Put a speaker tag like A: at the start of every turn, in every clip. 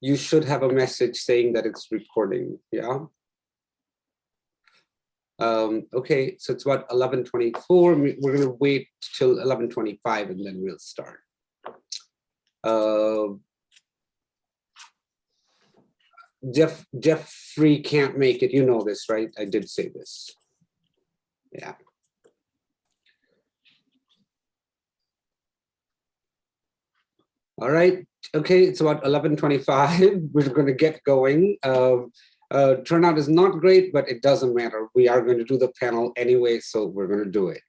A: you should have a message saying that it's recording, yeah? Okay, so it's about 11:24. We're gonna wait till 11:25 and then we'll start. Jeffrey can't make it, you know this, right? I did say this, yeah. All right, okay, it's about 11:25. We're going to get going. Turnout is not great, but it doesn't matter. We are going to do the panel anyway, so we're going to do it.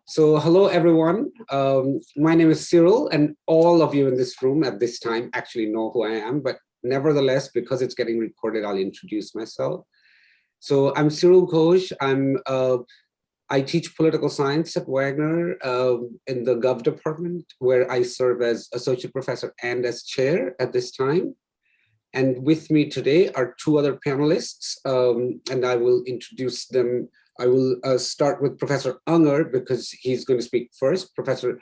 A: So hello, everyone. My name is Cyril, and all of you in this room at this time actually know who I am, but nevertheless, because it's getting recorded, I'll introduce myself. So I'm Cyril Ghosh. I teach political science at Wagner in the Gov department, where I serve as associate professor and as chair at this time. And with me today are two other panelists, and I will introduce them. I will start with Professor Unger because he's going to speak first. Professor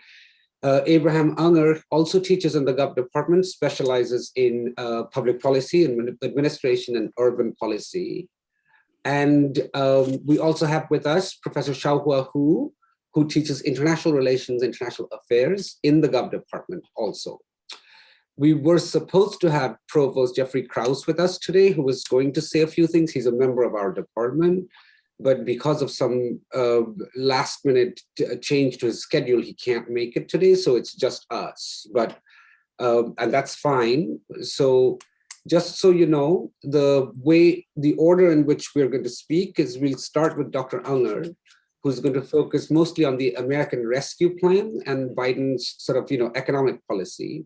A: Abraham Unger also teaches in the Gov department, specializes in public policy and administration and urban policy. And we also have with us Professor Shaohua Hu, who teaches international relations, international affairs in the Gov department also. We were supposed to have Provost Jeffrey Krause with us today, who was going to say a few things. He's a member of our department, but because of some last minute change to his schedule, he can't make it today. So it's just us, but and that's fine. So just so you know, the order in which we're going to speak is we'll start with Dr. Unger, who's going to focus mostly on the American Rescue Plan and Biden's sort of, economic policy.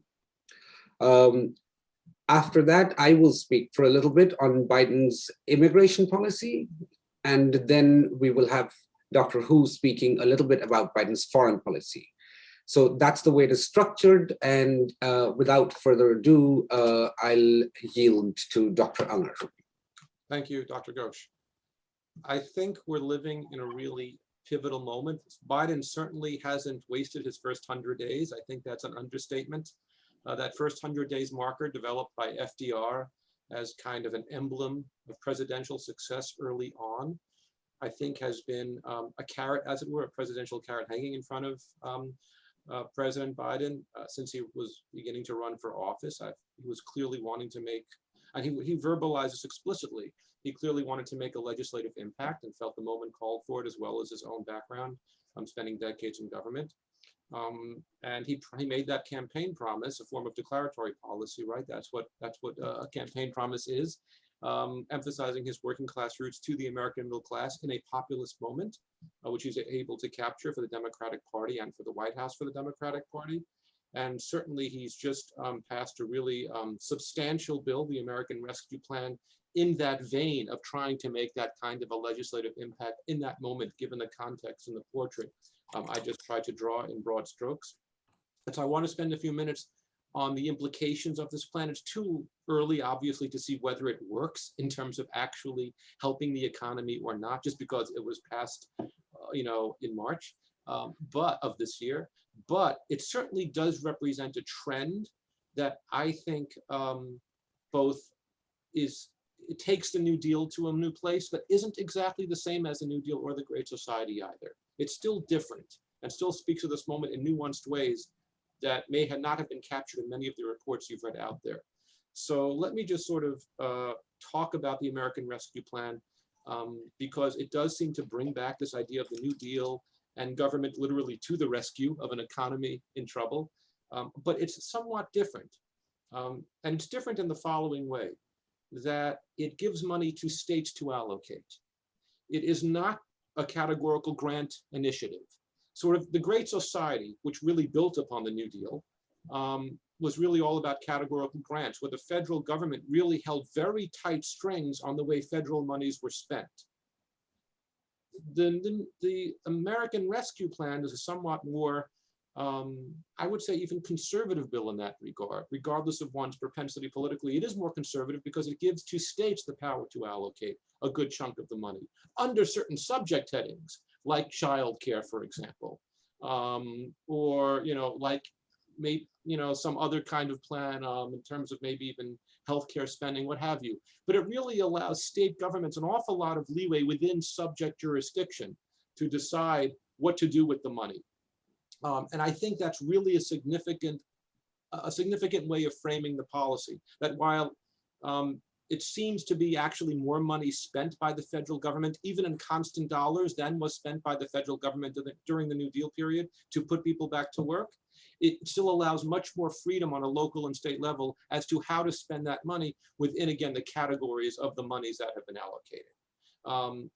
A: After that, I will speak for a little bit on Biden's immigration policy, and then we will have Dr. Hu speaking a little bit about Biden's foreign policy. So that's the way it is structured, and without further ado, I'll yield to Dr. Unger.
B: Thank you, Dr. Ghosh. I think we're living in a really pivotal moment. Biden certainly hasn't wasted his first 100 days. I think that's an understatement. That first 100 days marker developed by FDR as kind of an emblem of presidential success early on, I think has been a carrot, as it were, a presidential carrot hanging in front of President Biden since he was beginning to run for office. He was clearly wanting to make, and he verbalized this explicitly, he clearly wanted to make a legislative impact and felt the moment called for it, as well as his own background, spending decades in government. And he made that campaign promise a form of declaratory policy, right? That's what a campaign promise is, emphasizing his working class roots to the American middle class in a populist moment, which he's able to capture for the Democratic Party and for the White House for the Democratic Party. And certainly he's just passed a really substantial bill, the American Rescue Plan, in that vein of trying to make that kind of a legislative impact in that moment, given the context and the portrait I just tried to draw in broad strokes. And so I want to spend a few minutes on the implications of this plan. It's too early, obviously, to see whether it works in terms of actually helping the economy or not, just because it was passed, in March but of this year. But it certainly does represent a trend that I think it takes the New Deal to a new place, but isn't exactly the same as the New Deal or the Great Society either. It's still different and still speaks to this moment in nuanced ways that may not have been captured in many of the reports you've read out there. So let me just sort of talk about the American Rescue Plan, because it does seem to bring back this idea of the New Deal and government literally to the rescue of an economy in trouble. But it's somewhat different. And it's different in the following way, that it gives money to states to allocate. It is not a categorical grant initiative. Sort of the Great Society, which really built upon the New Deal, was really all about categorical grants, where the federal government really held very tight strings on the way federal monies were spent. The American Rescue Plan is a somewhat more, I would say, even conservative bill in that regard, regardless of one's propensity politically. It is more conservative because it gives to states the power to allocate a good chunk of the money under certain subject headings, like child care, for example, or like some other kind of plan in terms of maybe even healthcare spending, what have you. But it really allows state governments an awful lot of leeway within subject jurisdiction to decide what to do with the money. And I think that's really a significant way of framing the policy, that while it seems to be actually more money spent by the federal government, even in constant dollars, than was spent by the federal government during the New Deal period to put people back to work, it still allows much more freedom on a local and state level as to how to spend that money within, again, the categories of the monies that have been allocated.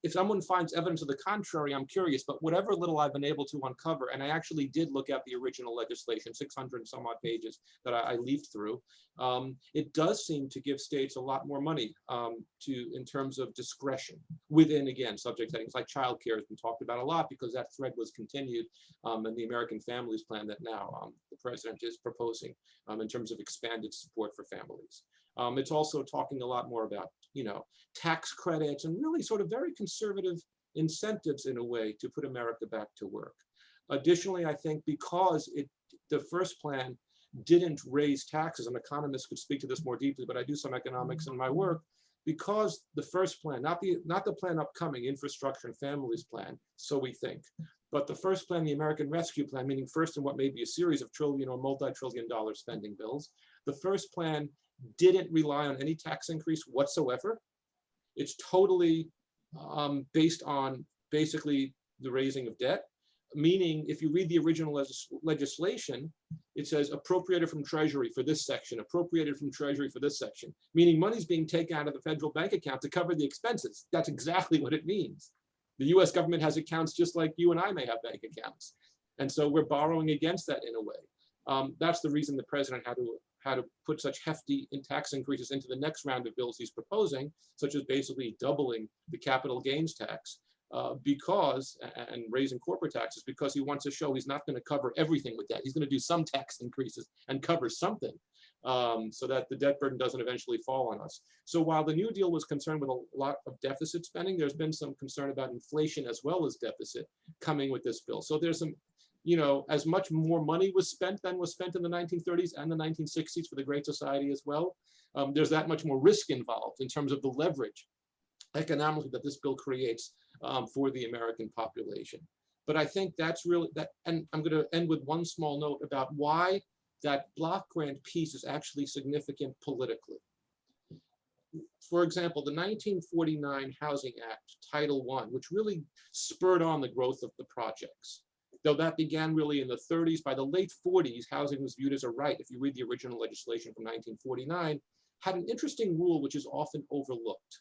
B: If someone finds evidence of the contrary, I'm curious, but whatever little I've been able to uncover, and I actually did look at the original legislation, 600 and some odd pages that I leafed through, it does seem to give states a lot more money in terms of discretion within, again, subject settings like childcare has been talked about a lot because that thread was continued in the American Families Plan that now the president is proposing in terms of expanded support for families. It's also talking a lot more about, tax credits and really sort of very conservative incentives in a way to put America back to work. Additionally, I think because the first plan didn't raise taxes, and economists could speak to this more deeply, but I do some economics in my work, because the first plan, not the plan upcoming, Infrastructure and Families Plan, so we think, but the first plan, the American Rescue Plan, meaning first in what may be a series of trillion or multi-trillion-dollar spending bills, the first plan didn't rely on any tax increase whatsoever. It's totally based on basically the raising of debt, meaning if you read the original legislation, it says appropriated from Treasury for this section, appropriated from Treasury for this section, meaning money's being taken out of the federal bank account to cover the expenses. That's exactly what it means. The US government has accounts just like you and I may have bank accounts. And so we're borrowing against that in a way. That's the reason the president had to put such hefty tax increases into the next round of bills he's proposing, such as basically doubling the capital gains tax and raising corporate taxes, because he wants to show he's not going to cover everything with debt. He's going to do some tax increases and cover something so that the debt burden doesn't eventually fall on us. So while the New Deal was concerned with a lot of deficit spending, there's been some concern about inflation as well as deficit coming with this bill. So there's some, as much more money was spent than was spent in the 1930s and the 1960s for the Great Society as well. There's that much more risk involved in terms of the leverage economically that this bill creates for the American population. But I think that's really that, and I'm going to end with one small note about why that block grant piece is actually significant politically. For example, the 1949 Housing Act, Title I, which really spurred on the growth of the projects. Though that began really in the 30s, by the late 40s, housing was viewed as a right. If you read the original legislation from 1949, had an interesting rule which is often overlooked.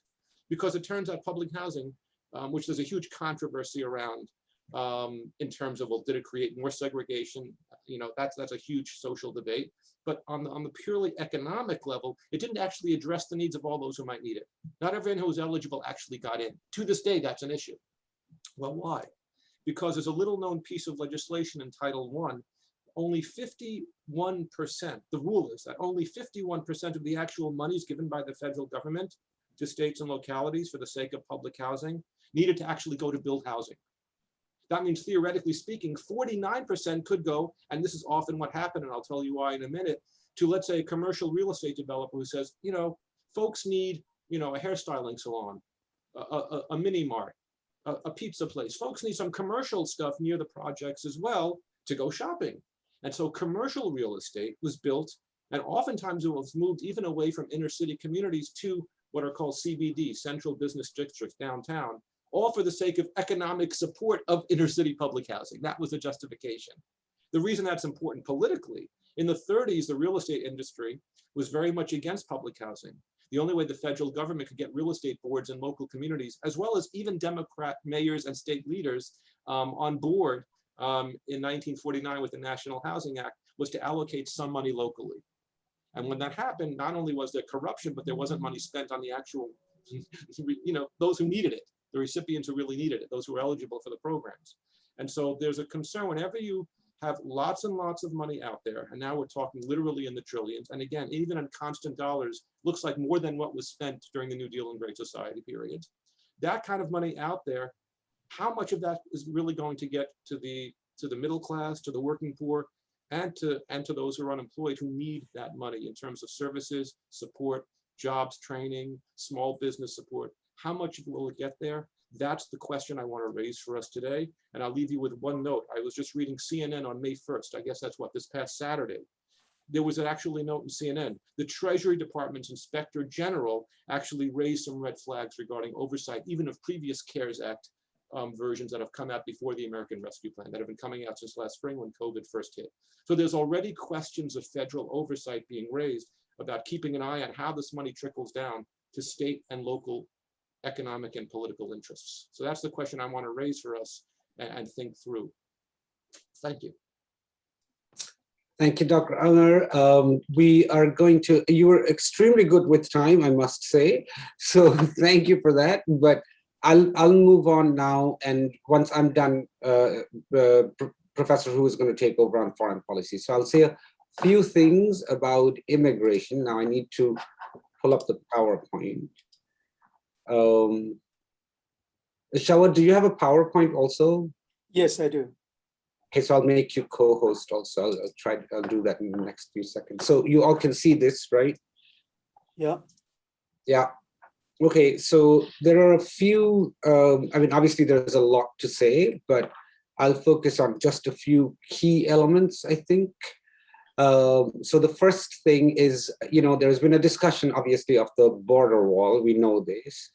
B: Because it turns out public housing, which there's a huge controversy around in terms of, well, did it create more segregation? That's a huge social debate. But on the purely economic level, it didn't actually address the needs of all those who might need it. Not everyone who was eligible actually got in. To this day, that's an issue. Well, why? Because there's a little known piece of legislation in Title I, only 51%, the rule is that only 51% of the actual monies given by the federal government to states and localities for the sake of public housing needed to actually go to build housing. That means, theoretically speaking, 49% could go, and this is often what happened, and I'll tell you why in a minute, to, let's say, a commercial real estate developer who says, folks need, a hairstyling salon, a mini mart, a pizza place. Folks need some commercial stuff near the projects as well to go shopping. And so commercial real estate was built, and oftentimes it was moved even away from inner city communities to what are called CBD, central business districts, downtown, all for the sake of economic support of inner city public housing. That was the justification. The reason that's important politically, in the 30s, the real estate industry was very much against public housing. The only way the federal government could get real estate boards in local communities, as well as even Democrat mayors and state leaders on board in 1949 with the National Housing Act, was to allocate some money locally. And when that happened, not only was there corruption, but there wasn't money spent on the actual, those who needed it, the recipients who really needed it, those who were eligible for the programs. And so there's a concern whenever you have lots and lots of money out there, and now we're talking literally in the trillions, and again, even in constant dollars, looks like more than what was spent during the New Deal and Great Society periods. That kind of money out there, how much of that is really going to get to the middle class, to the working poor? and to those who are unemployed who need that money in terms of services, support, jobs, training, small business support. How much will it get there? That's the question I want to raise for us today. And I'll leave you with one note. I was just reading CNN on May 1st. I guess that's what, this past Saturday. There was actually a note in CNN. The Treasury Department's Inspector General actually raised some red flags regarding oversight, even of previous CARES Act versions that have come out before the American Rescue Plan, that have been coming out since last spring when COVID first hit. So there's already questions of federal oversight being raised about keeping an eye on how this money trickles down to state and local economic and political interests. So that's the question I want to raise for us and think through. Thank you.
A: Thank you, Dr. Unger. We are going to, you were extremely good with time, I must say. So thank you for that. But I'll move on now. And once I'm done, Professor Hu is going to take over on foreign policy. So I'll say a few things about immigration. Now I need to pull up the PowerPoint. Shaohua, do you have a PowerPoint also?
C: Yes, I do.
A: Okay, so I'll make you co-host also. I'll do that in the next few seconds. So you all can see this, right?
C: Yeah.
A: Yeah. Okay, so there are a few, I mean, obviously there's a lot to say, but I'll focus on just a few key elements, I think. So the first thing is, you know, there's been a discussion, obviously, of the border wall. We know this.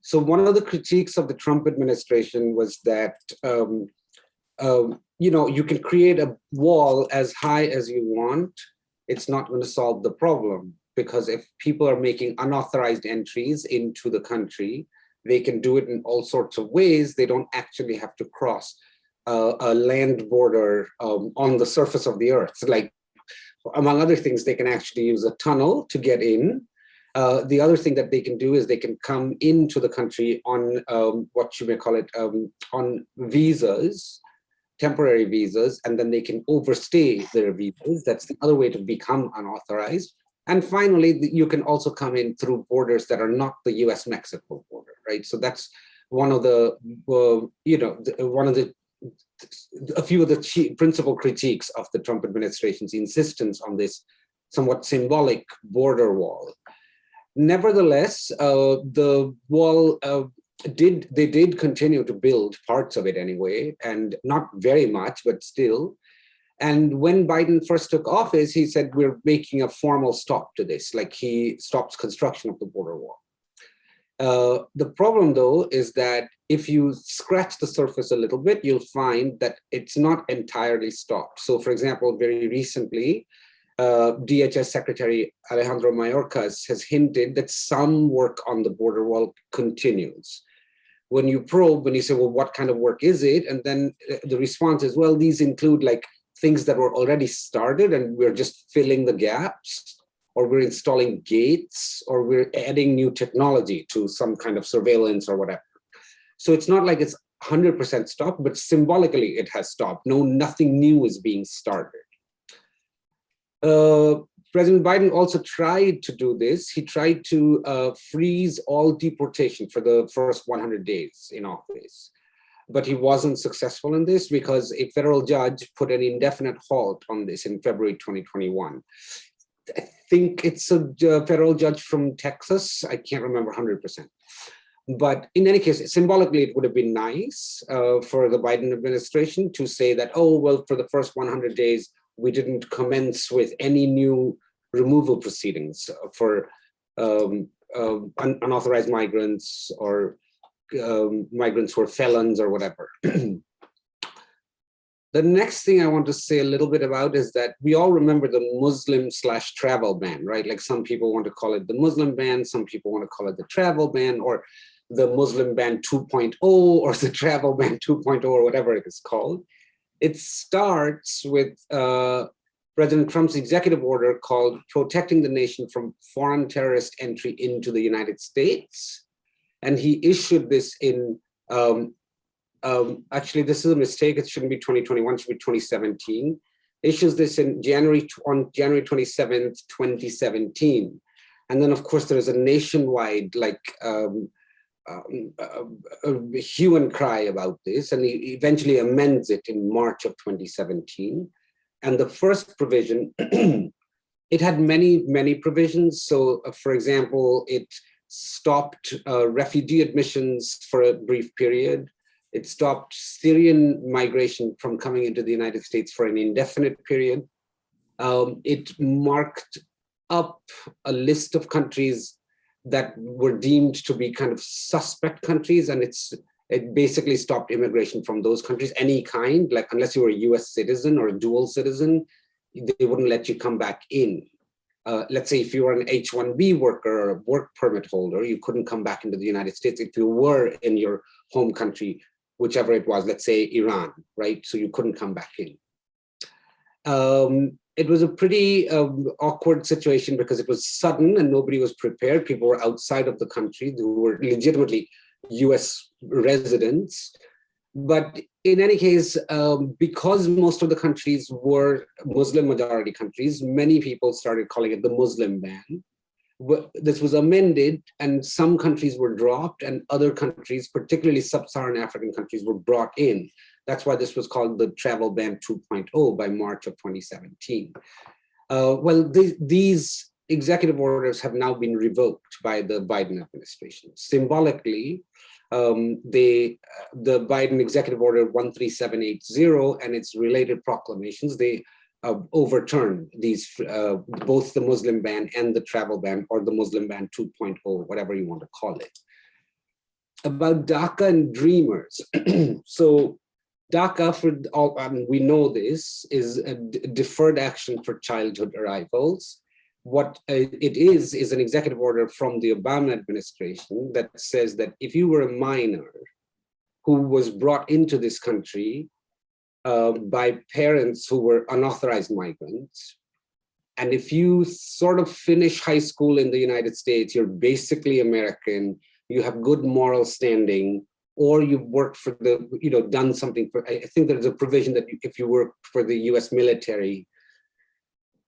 A: So one of the critiques of the Trump administration was that, you know, you can create a wall as high as you want. It's not going to solve the problem, because if people are making unauthorized entries into the country, they can do it in all sorts of ways. They don't actually have to cross a land border on the surface of the earth. Like, among other things, they can actually use a tunnel to get in. The other thing that they can do is they can come into the country on what you may call it, on visas, temporary visas, and then they can overstay their visas. That's the other way to become unauthorized. And finally, you can also come in through borders that are not the US-Mexico border, right? So that's one of the, you know, a few of the principal critiques of the Trump administration's insistence on this somewhat symbolic border wall. Nevertheless, the wall they did continue to build parts of it anyway, and not very much, but still. And when Biden first took office, he said, we're making a formal stop to this, like he stops construction of the border wall. The problem, though, is that if you scratch the surface a little bit, you'll find that it's not entirely stopped. So, for example, very recently, DHS Secretary Alejandro Mayorkas has hinted that some work on the border wall continues. When you probe, when you say, well, what kind of work is it? And then the response is, well, these include like things that were already started and we're just filling the gaps, or we're installing gates, or we're adding new technology to some kind of surveillance or whatever. So it's not like it's 100% stopped, but symbolically it has stopped. No, nothing new is being started. President Biden also tried to do this. He tried to freeze all deportation for the first 100 days in office. But he wasn't successful in this because a federal judge put an indefinite halt on this in February 2021. I think it's a federal judge from Texas. I can't remember 100%. But in any case, symbolically, it would have been nice for the Biden administration to say that, oh, well, for the first 100 days, we didn't commence with any new removal proceedings for unauthorized migrants or migrants who are felons or whatever. The next thing I want to say a little bit about is that we all remember the Muslim/travel ban, right? Like some people want to call it the Muslim ban, some people want to call it the travel ban, or the Muslim ban 2.0, or the travel ban 2.0, or whatever it is called. It starts with President Trump's executive order called Protecting the Nation from Foreign Terrorist Entry into the United States. And he issued this in, actually, this is a mistake. It shouldn't be 2021, it should be 2017. Issues this in on January 27th, 2017. And then, of course, there is a nationwide hue and cry about this, and he eventually amends it in March of 2017. And the first provision, it had many provisions. So, for example, it stopped refugee admissions for a brief period. It stopped Syrian migration from coming into the United States for an indefinite period. It marked up a list of countries that were deemed to be kind of suspect countries, and it basically stopped immigration from those countries, any kind, like unless you were a US citizen or a dual citizen, they wouldn't let you come back in. Let's say if you were an H-1B worker or a work permit holder, you couldn't come back into the United States if you were in your home country, whichever it was, let's say Iran, right? So you couldn't come back in. It was a pretty awkward situation because it was sudden and nobody was prepared. People were outside of the country who were legitimately US residents. But in any case, because most of the countries were Muslim majority countries, many people started calling it the Muslim ban. This was amended and some countries were dropped and other countries, particularly sub-Saharan African countries, were brought in. That's why this was called the Travel Ban 2.0 by March of 2017. These executive orders have now been revoked by the Biden administration. Symbolically, the Biden Executive Order 13780 and its related proclamations, they overturned these, both the Muslim ban and the travel ban, or the Muslim ban 2.0, whatever you want to call it. About DACA and Dreamers. So DACA, for all, we know this, is a deferred action for childhood arrivals. What it is an executive order from the Obama administration that says that if you were a minor who was brought into this country by parents who were unauthorized migrants, and if you sort of finish high school in the United States, you're basically American, you have good moral standing, or you've worked for the, done something for, I think there's a provision that if you work for the US military,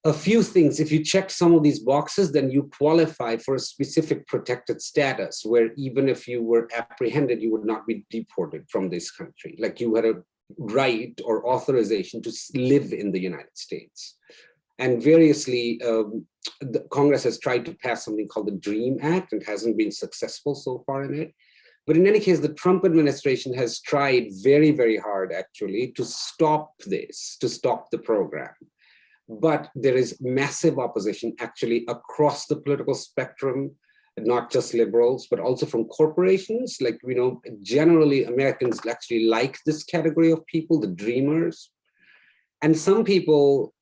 A: a few things, if you check some of these boxes, then you qualify for a specific protected status where even if you were apprehended, you would not be deported from this country. Like you had a right or authorization to live in the United States. And variously, the Congress has tried to pass something called the DREAM Act and hasn't been successful so far in it. But in any case, the Trump administration has tried very hard actually to stop this, to stop the program. But there is massive opposition actually across the political spectrum, not just liberals, but also from corporations. Like, generally Americans actually like this category of people, the dreamers. And some people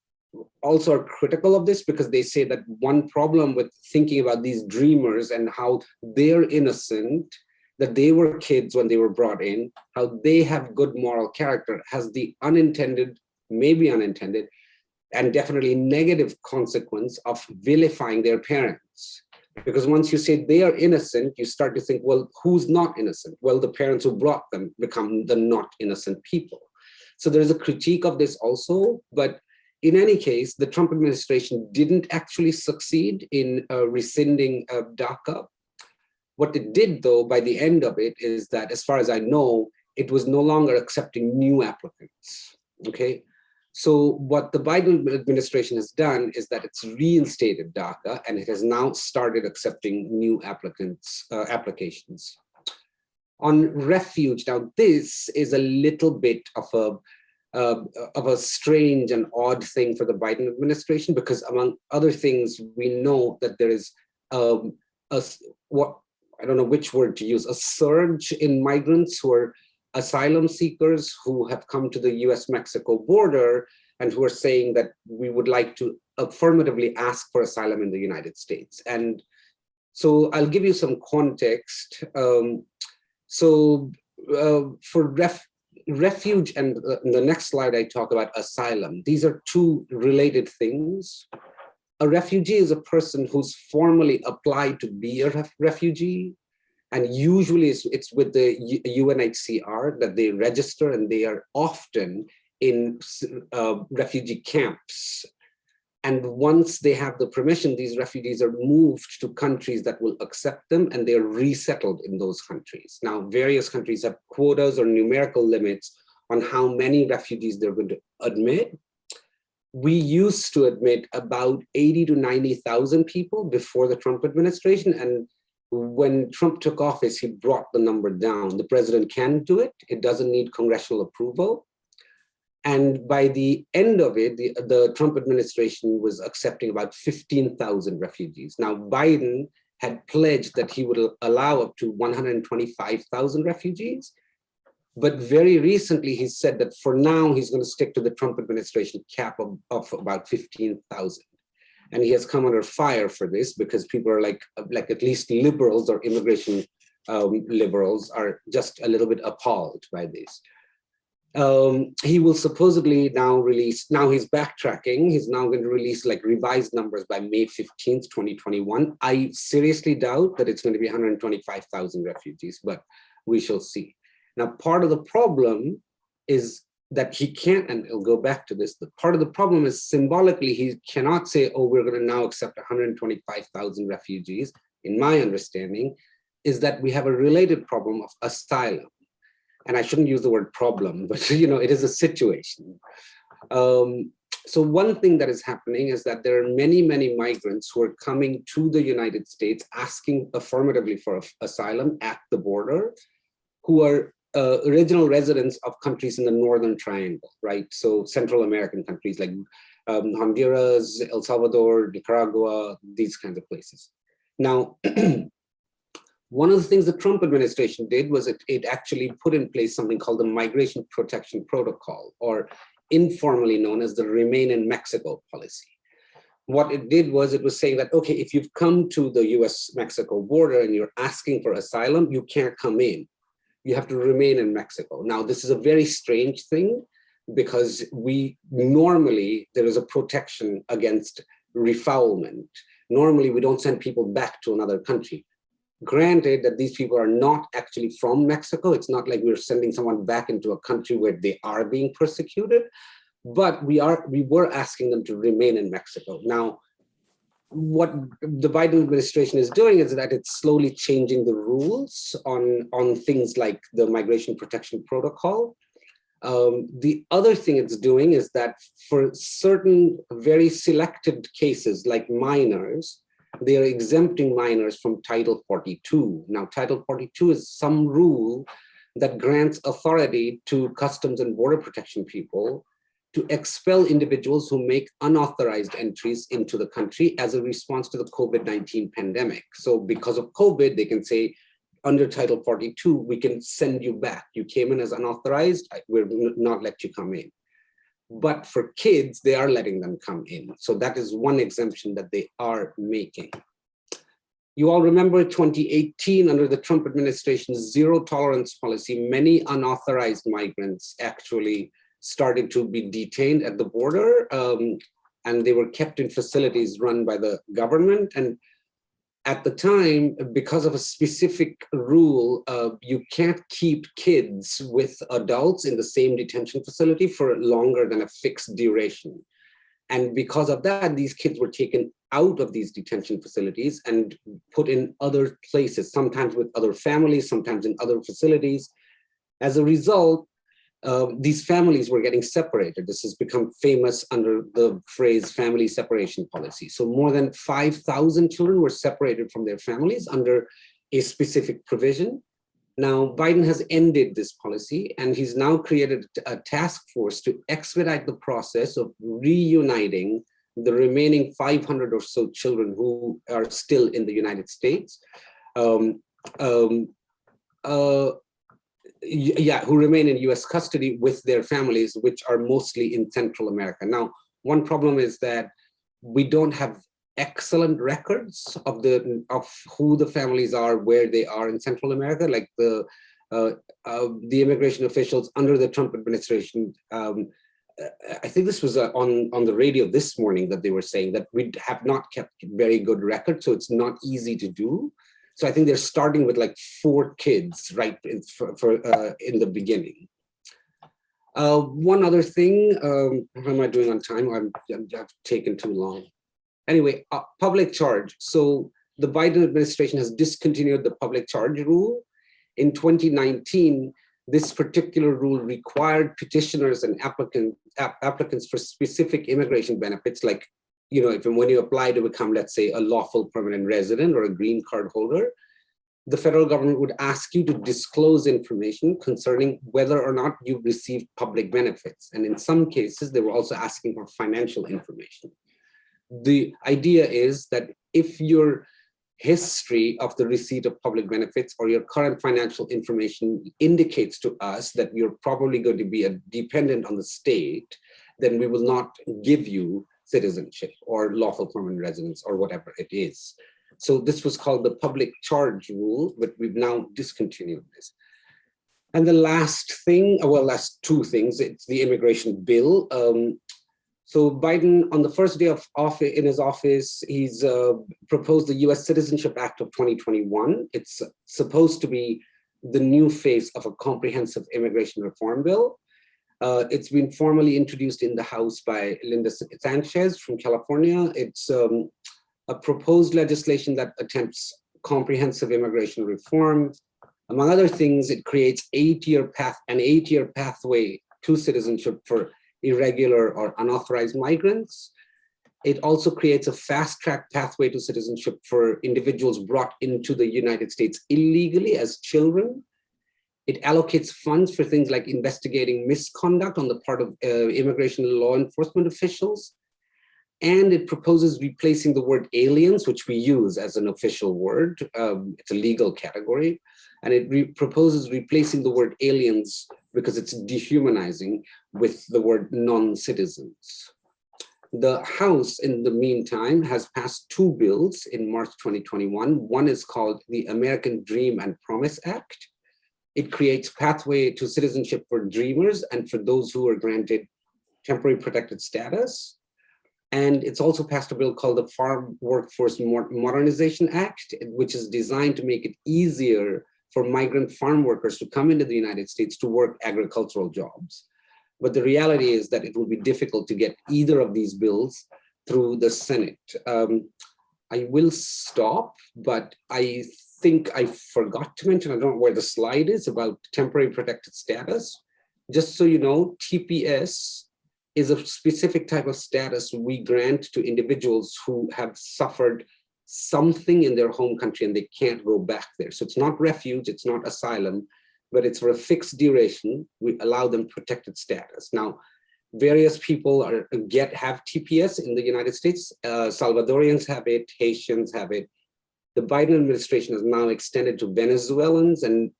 A: also are critical of this because they say that one problem with thinking about these dreamers and how they're innocent, that they were kids when they were brought in, how they have good moral character, has the unintended, maybe unintended, and definitely negative consequence of vilifying their parents. Because once you say they are innocent, you start to think, well, who's not innocent? Well, the parents who brought them become the not innocent people. So there's a critique of this also, but in any case, the Trump administration didn't actually succeed in rescinding DACA. What it did though, by the end of it, is that as far as I know, it was no longer accepting new applicants, okay? So what the Biden administration has done is that it's reinstated DACA and it has now started accepting new applications. On refuge, now this is a little bit of a strange and odd thing for the Biden administration because among other things, we know that there is what, I don't know which word to use, a surge in migrants who are asylum seekers who have come to the US-Mexico border and who are saying that we would like to affirmatively ask for asylum in the United States. And so I'll give you some context. For refuge and in the next slide, I talk about asylum. These are two related things. A refugee is a person who's formally applied to be a refugee. And usually it's with the UNHCR that they register, and they are often in refugee camps. And once they have the permission, these refugees are moved to countries that will accept them, and they're resettled in those countries. Now, various countries have quotas or numerical limits on how many refugees they're going to admit. We used to admit about 80 to 90,000 people before the Trump administration. And when Trump took office, he brought the number down. The president can do it. It doesn't need congressional approval. And by the end of it, the Trump administration was accepting about 15,000 refugees. Now, Biden had pledged that he would allow up to 125,000 refugees. But very recently, he said that for now, he's going to stick to the Trump administration cap of about 15,000. And he has come under fire for this because people are like at least liberals or immigration liberals are just a little bit appalled by this. He will supposedly now release, now he's backtracking, he's now going to release like revised numbers by May 15th, 2021. I seriously doubt that it's going to be 125,000 refugees, but we shall see. Now, part of the problem is that he can't, and he'll go back to this, the part of the problem is symbolically, he cannot say, oh, we're going to now accept 125,000 refugees. In my understanding, is that we have a related problem of asylum. And I shouldn't use the word problem, but it is a situation. So one thing that is happening is that there are many, many migrants who are coming to the United States asking affirmatively for asylum at the border, who are original residents of countries in the Northern Triangle, right? So Central American countries like Honduras, El Salvador, Nicaragua, these kinds of places. Now, one of the things the Trump administration did was it actually put in place something called the Migration Protection Protocol, or informally known as the Remain in Mexico policy. What it did was it was saying that, okay, if you've come to the US-Mexico border and you're asking for asylum, you can't come in. You have to remain in Mexico. Now, this is a very strange thing because there is a protection against refoulement. Normally, we don't send people back to another country. Granted that these people are not actually from Mexico. It's not like we're sending someone back into a country where they are being persecuted, but we were asking them to remain in Mexico. Now, what the Biden administration is doing is that it's slowly changing the rules on things like the Migration Protection Protocol. The other thing it's doing is that for certain very selected cases like minors, they are exempting minors from Title 42. Now, Title 42 is some rule that grants authority to Customs and Border Protection people to expel individuals who make unauthorized entries into the country as a response to the COVID-19 pandemic. So because of COVID, they can say, under Title 42, we can send you back. You came in as unauthorized, we'll not let you come in. But for kids, they are letting them come in. So that is one exemption that they are making. You all remember 2018, under the Trump administration's zero tolerance policy, many unauthorized migrants actually started to be detained at the border, and they were kept in facilities run by the government. And at the time, because of a specific rule, you can't keep kids with adults in the same detention facility for longer than a fixed duration. And because of that, these kids were taken out of these detention facilities and put in other places, sometimes with other families, sometimes in other facilities. As a result, these families were getting separated. This has become famous under the phrase family separation policy. So more than 5,000 children were separated from their families under a specific provision. Now, Biden has ended this policy, and he's now created a task force to expedite the process of reuniting the remaining 500 or so children who are still in the United States. Who remain in US custody with their families, which are mostly in Central America. Now, one problem is that we don't have excellent records of who the families are, where they are in Central America. Like the immigration officials under the Trump administration, I think this was on the radio this morning that they were saying that we have not kept very good records, so it's not easy to do. So I think they're starting with like 4 kids, right, in the beginning. One other thing, how am I doing on time? I've taken too long. Anyway, public charge. So the Biden administration has discontinued the public charge rule. In 2019, this particular rule required petitioners and applicants for specific immigration benefits, like, when you apply to become, let's say, a lawful permanent resident or a green card holder, the federal government would ask you to disclose information concerning whether or not you've received public benefits. And in some cases, they were also asking for financial information. The idea is that if your history of the receipt of public benefits or your current financial information indicates to us that you're probably going to be a dependent on the state, then we will not give you citizenship or lawful permanent residence or whatever it is. So this was called the public charge rule, but we've now discontinued this. And the last thing, well, last two things, it's the immigration bill. So Biden, on the first day of office, in his office, he's proposed the US Citizenship Act of 2021. It's supposed to be the new face of a comprehensive immigration reform bill. It's been formally introduced in the House by Linda Sanchez from California. It's a proposed legislation that attempts comprehensive immigration reform. Among other things, it creates an 8-year pathway to citizenship for irregular or unauthorized migrants. It also creates a fast-track pathway to citizenship for individuals brought into the United States illegally as children. It allocates funds for things like investigating misconduct on the part of immigration law enforcement officials. And it proposes replacing the word aliens, which we use as an official word. It's a legal category. And it proposes replacing the word aliens because it's dehumanizing with the word non-citizens. The House, in the meantime, has passed 2 bills in March 2021. One is called the American Dream and Promise Act. It creates pathway to citizenship for dreamers and for those who are granted temporary protected status. And it's also passed a bill called the Farm Workforce Modernization Act, which is designed to make it easier for migrant farm workers to come into the United States to work agricultural jobs. But the reality is that it will be difficult to get either of these bills through the Senate. I will stop, but I think I forgot to mention, I don't know where the slide is, about temporary protected status. Just so you know, TPS is a specific type of status we grant to individuals who have suffered something in their home country and they can't go back there. So it's not refuge, it's not asylum, but it's for a fixed duration. We allow them protected status. Now, various people have TPS in the United States. Salvadorians have it, Haitians have it. The Biden administration has now extended to Venezuelans and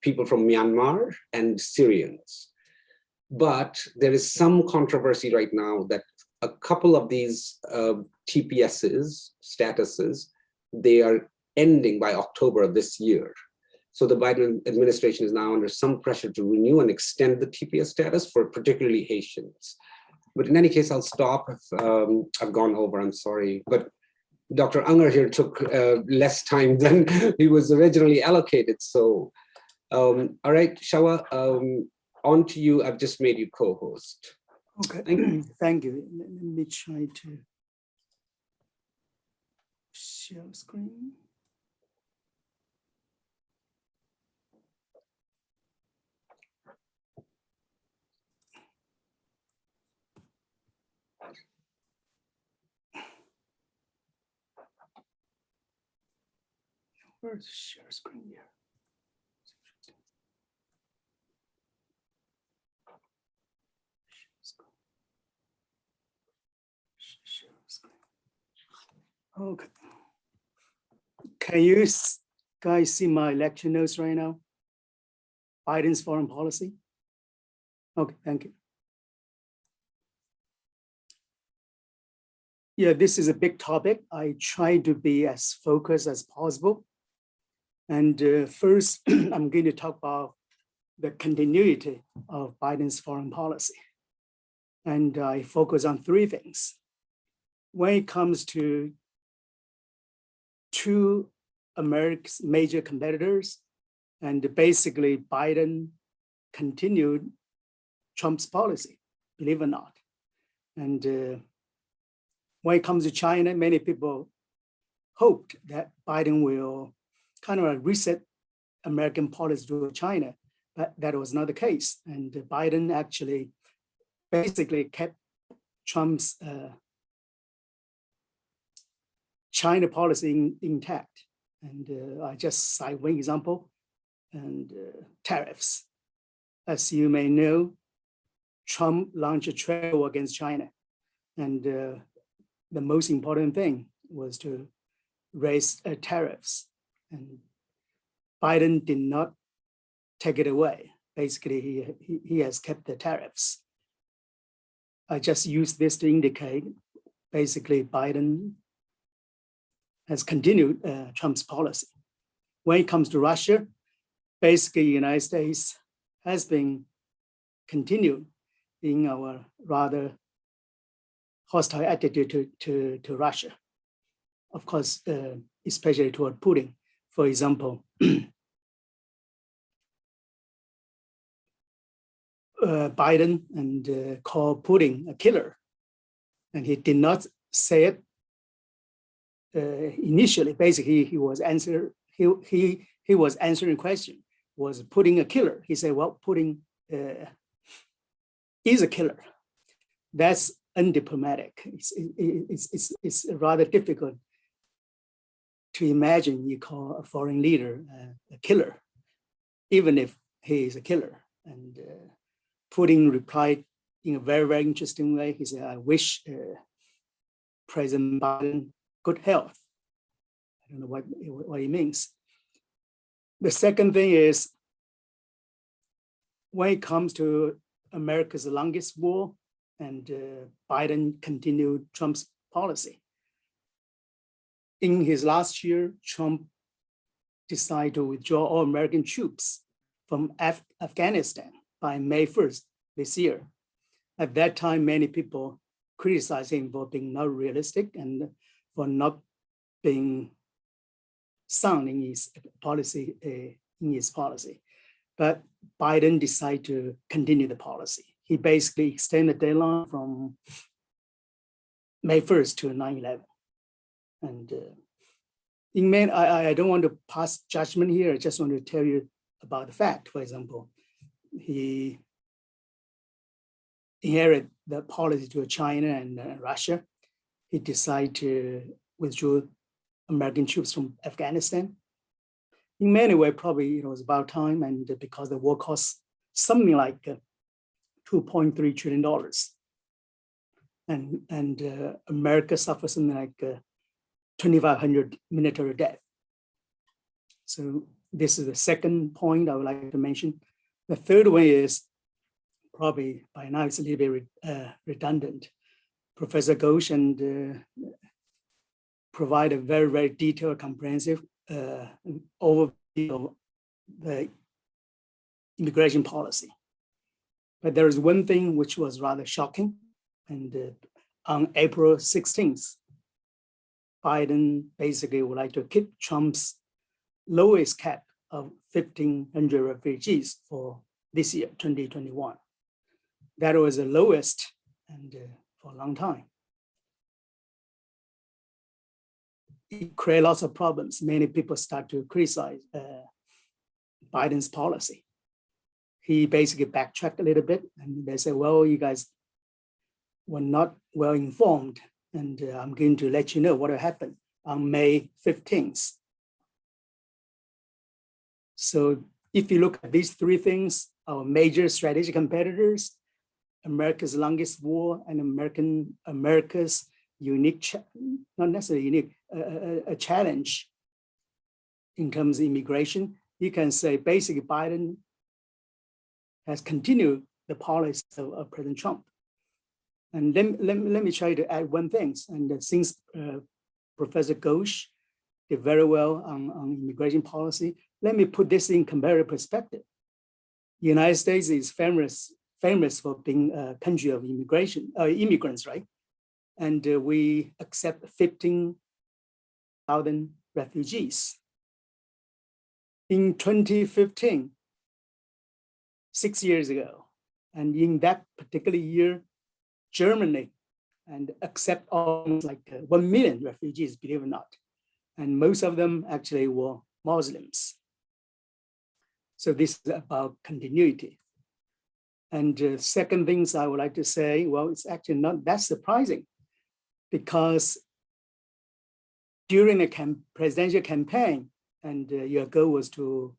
A: people from Myanmar and Syrians. But there is some controversy right now that a couple of these TPSs, statuses, they are ending by October of this year. So the Biden administration is now under some pressure to renew and extend the TPS status for particularly Haitians. But in any case, I'll stop if I've gone over, I'm sorry. But Dr. Unger here took less time than he was originally allocated. So, all right, Shaohua, on to you. I've just made you co-host.
C: Okay,
A: Thank you.
C: thank you. Let me try to share screen. Where's share screen here? Share screen. Okay. Can you guys see my lecture notes right now? Biden's foreign policy? Okay, thank you. Yeah, this is a big topic. I try to be as focused as possible. And first, I'm going to talk about the continuity of Biden's foreign policy. And I focus on 3 things. When it comes to 2 America's major competitors, and basically Biden continued Trump's policy, believe it or not. And when it comes to China, many people hoped that Biden will kind of reset American policy toward China, but that was not the case. And Biden actually basically kept Trump's China policy intact. And I just cite one example, and tariffs. As you may know, Trump launched a trade war against China. And the most important thing was to raise tariffs. And Biden did not take it away. Basically, he has kept the tariffs. I just use this to indicate, basically, Biden has continued Trump's policy. When it comes to Russia, basically, the United States has been continued in our rather hostile attitude to Russia. Of course, especially toward Putin. For example, Biden and called Putin a killer, and he did not say it initially. Basically, he was answering a question. Was Putin a killer? He said, "Well, Putin is a killer." That's undiplomatic. It's rather difficult to imagine you call a foreign leader a killer, even if he is a killer. And Putin replied in a very, very interesting way. He said, "I wish President Biden good health." I don't know what he means. The second thing is, when it comes to America's longest war, and Biden continued Trump's policy. In his last year, Trump decided to withdraw all American troops from Afghanistan by May 1st this year. At that time, many people criticized him for being not realistic and for not being sound in his policy. But Biden decided to continue the policy. He basically extended the deadline from May 1st to 9/11. And in May, I don't want to pass judgment here. I just want to tell you about the fact. For example, he inherited the policy to China and Russia. He decided to withdraw American troops from Afghanistan. In many ways, probably it was about time, and because the war cost something like $2.3 trillion. And America suffered something like 2,500 military deaths. So this is the second point I would like to mention. The third one is, probably by now it's a little bit redundant. Professor Ghosh and provide a very, very detailed, comprehensive overview of the immigration policy. But there is one thing which was rather shocking. And on April 16th, Biden basically would like to keep Trump's lowest cap of 1,500 refugees for this year, 2021. That was the lowest and for a long time. It created lots of problems. Many people start to criticize Biden's policy. He basically backtracked a little bit, and they say, "Well, you guys were not well informed, and I'm going to let you know what will happen on May 15th. So if you look at these three things, our major strategic competitors, America's longest war and America's unique, not necessarily unique, a challenge in terms of immigration, you can say basically Biden has continued the policy of President Trump. And let me try to add one thing. And since Professor Ghosh did very well on immigration policy, let me put this in comparative perspective. The United States is famous for being a country of immigrants, right? And we accept 15,000 refugees. In 2015, 6 years ago, And in that particular year, Germany and accept almost like 1 million refugees, believe it or not. And most of them actually were Muslims. So this is about continuity. And second things I would like to say, well, it's actually not that surprising because during the presidential campaign, and your goal was to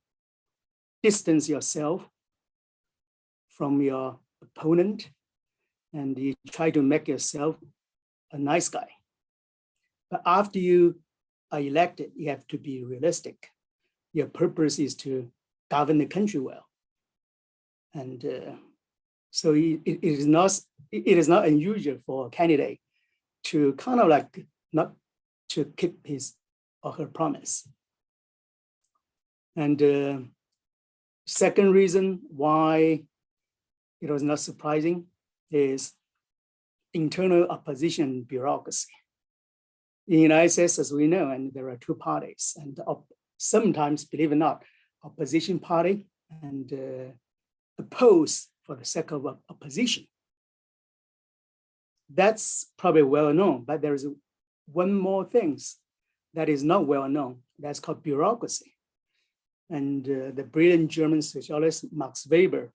C: distance yourself from your opponent, and you try to make yourself a nice guy. But after you are elected, you have to be realistic. Your purpose is to govern the country well. And so it is not unusual for a candidate to kind of like not to keep his or her promise. And second reason why it was not surprising is internal opposition bureaucracy. In the United States, as we know, and there are two parties, and sometimes, believe it or not, opposition party and oppose for the sake of opposition. That's probably well known, but there is one more thing that is not well known. That's called bureaucracy. And the brilliant German sociologist Max Weber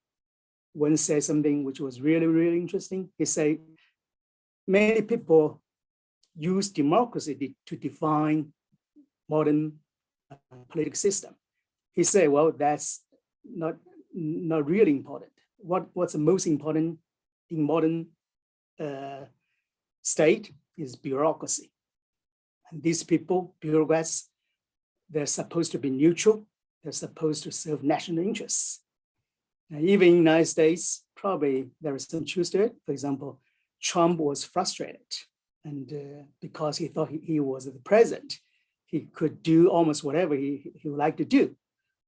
C: once said something which was really, really interesting. He said, many people use democracy to define modern political system. He said, well, that's not really important. What's the most important in modern state is bureaucracy. And these people, bureaucrats, they're supposed to be neutral. They're supposed to serve national interests. And even in the United States, probably there is some truth to it. For example, Trump was frustrated, and because he thought he was the president, he could do almost whatever he would like to do,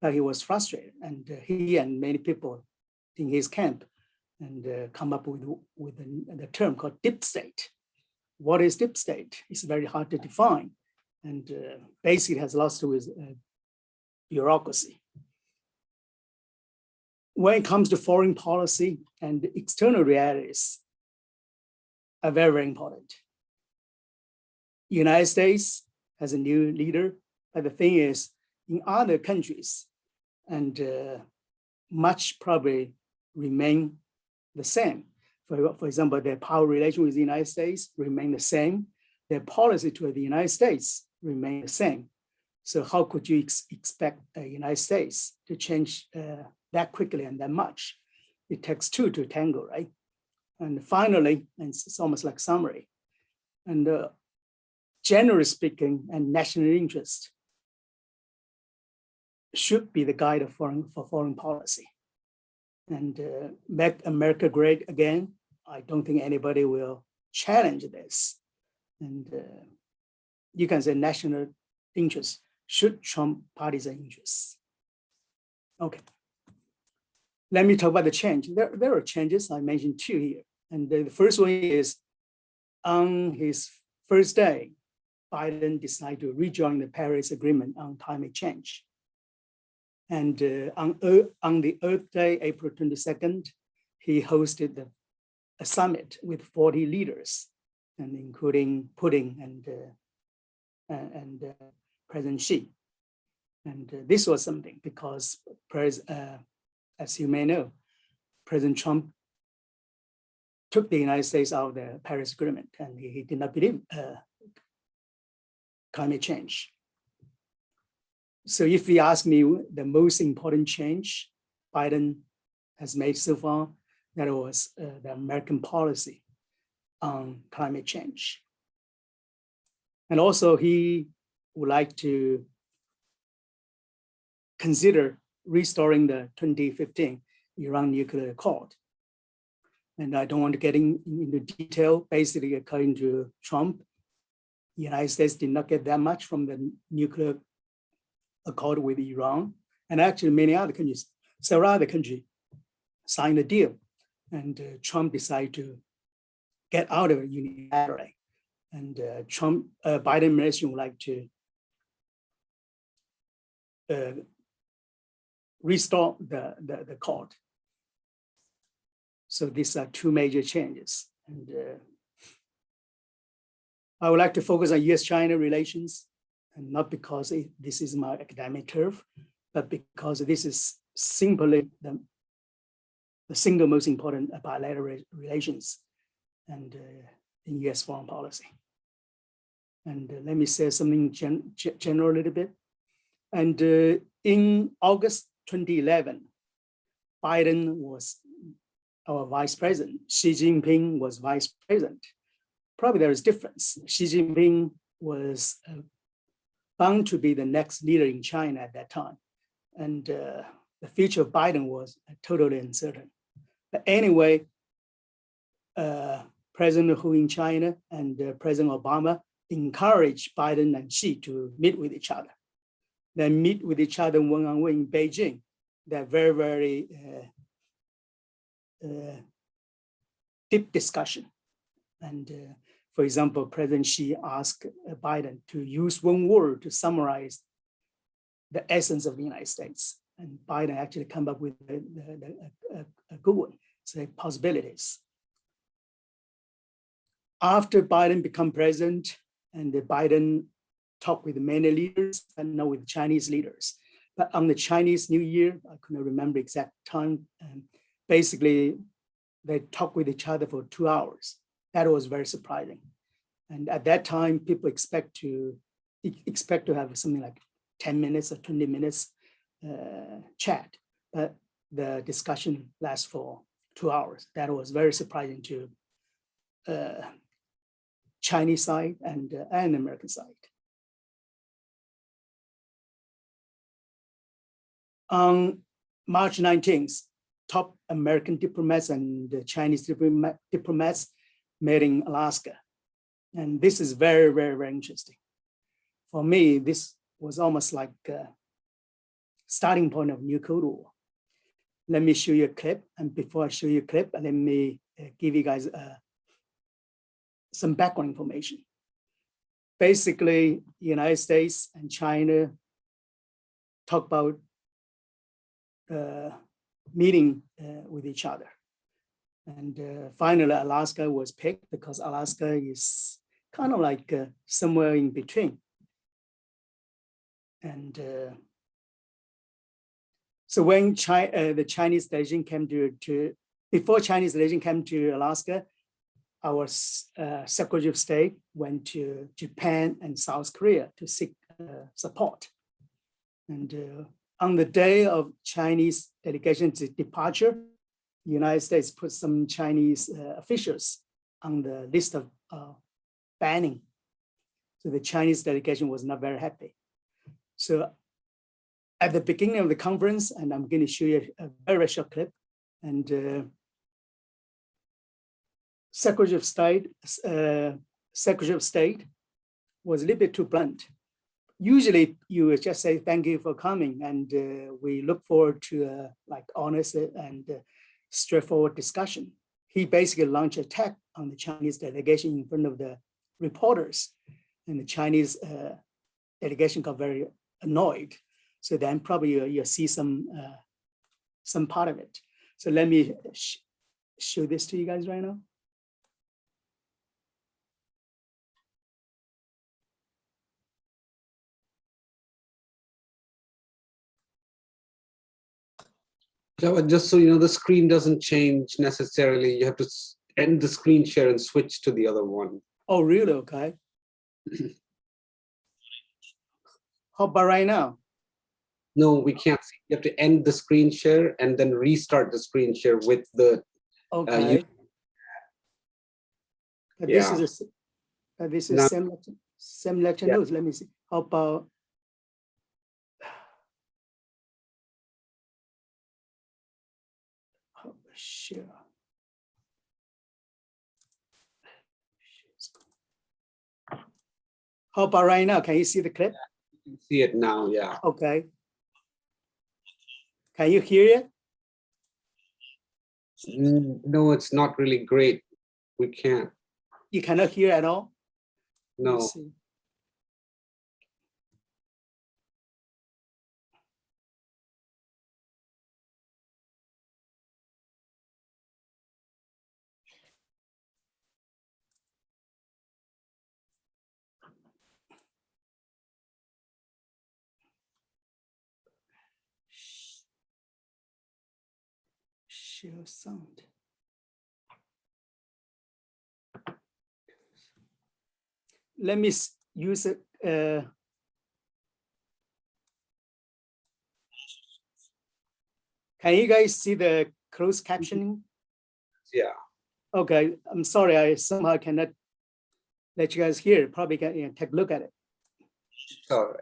C: but he was frustrated, and he and many people in his camp and come up with the term called deep state. What is deep state? It's very hard to define, and basically it has lots to do with bureaucracy. When it comes to foreign policy and external realities are very, very important. The United States has a new leader, but the thing is, in other countries, and much probably remain the same. For example, their power relation with the United States remain the same. Their policy toward the United States remain the same. So how could you expect the United States to change that quickly and that much? It takes two to tango, right? And finally, and it's almost like summary, and generally speaking, and national interest should be the guide for foreign policy. And make America great again, I don't think anybody will challenge this. And you can say national interest should trump partisan interests. Okay. Let me talk about the change. There are changes, I mentioned two here. And the first one is on his first day, Biden decided to rejoin the Paris Agreement on climate change. And on the Earth Day, April 22nd, he hosted a summit with 40 leaders, and including Putin and President Xi. And this was something because, as you may know, President Trump took the United States out of the Paris Agreement, and he did not believe climate change. So if you ask me the most important change Biden has made so far, that was the American policy on climate change. And also he would like to consider restoring the 2015 Iran nuclear accord. And I don't want to get into detail. Basically, according to Trump, the United States did not get that much from the nuclear accord with Iran. And actually many other countries, several other countries signed a deal. And Trump decided to get out of it unilaterally. And Biden administration would like to restore the accord. So these are two major changes. And I would like to focus on US-China relations, and not because this is my academic turf, but because this is simply the single most important bilateral relations and in US foreign policy. And let me say something general a little bit. And in August 2011, Biden was our vice president. Xi Jinping was vice president. Probably there is difference. Xi Jinping was bound to be the next leader in China at that time. And the future of Biden was totally uncertain. But anyway, President Hu in China and President Obama encouraged Biden and Xi to meet with each other. They meet with each other one-on-one in Beijing. They're very, very deep discussion. And for example, President Xi asked Biden to use one word to summarize the essence of the United States. And Biden actually come up with a good one, say possibilities. After Biden become president, and Biden talked with many leaders and now with Chinese leaders. But on the Chinese New Year, I couldn't remember exact time. Basically, they talked with each other for 2 hours. That was very surprising. And at that time, people expect to have something like 10 minutes or 20 minutes chat. But the discussion lasts for 2 hours. That was very surprising to Chinese side and American side. On March 19th, top American diplomats and Chinese diplomats met in Alaska. And this is very, very, very interesting. For me, this was almost like a starting point of new Cold War. Let me show you a clip. And before I show you a clip, let me give you guys some background information. Basically, the United States and China talk about meeting with each other. And finally, Alaska was picked because Alaska is kind of like somewhere in between. And so when the Chinese delegation came before Chinese delegation came to Alaska, our Secretary of State went to Japan and South Korea to seek support. And on the day of Chinese delegation's departure, the United States put some Chinese officials on the list of banning. So the Chinese delegation was not very happy. So at the beginning of the conference, and I'm going to show you a very short clip, and Secretary of State was a little bit too blunt. Usually you would just say, thank you for coming. And we look forward to like honest and straightforward discussion. He basically launched an attack on the Chinese delegation in front of the reporters. And the Chinese delegation got very annoyed. So then probably you'll see some part of it. So let me show this to you guys right now.
A: Just so you know, the screen doesn't change necessarily. You have to end the screen share and switch to the other one.
C: Oh, really? Okay. How about right now?
A: No, we can't see. You have to end the screen share and then restart the screen share with the.
C: Okay.
A: Yeah.
C: This is
A: Now,
C: same lecture
A: yeah.
C: notes. Let me see. How about share? How about right now? Can you see the clip?
A: You can see it now, yeah.
C: Okay. Can you hear it?
A: No, it's not really great. We can't.
C: You cannot hear at all? Let me
A: No.
C: see. share sound. Let me use it. Can you guys see the closed captioning?
A: Yeah.
C: Okay, I'm sorry, I somehow cannot let you guys hear. Probably can take a look at it.
A: All right.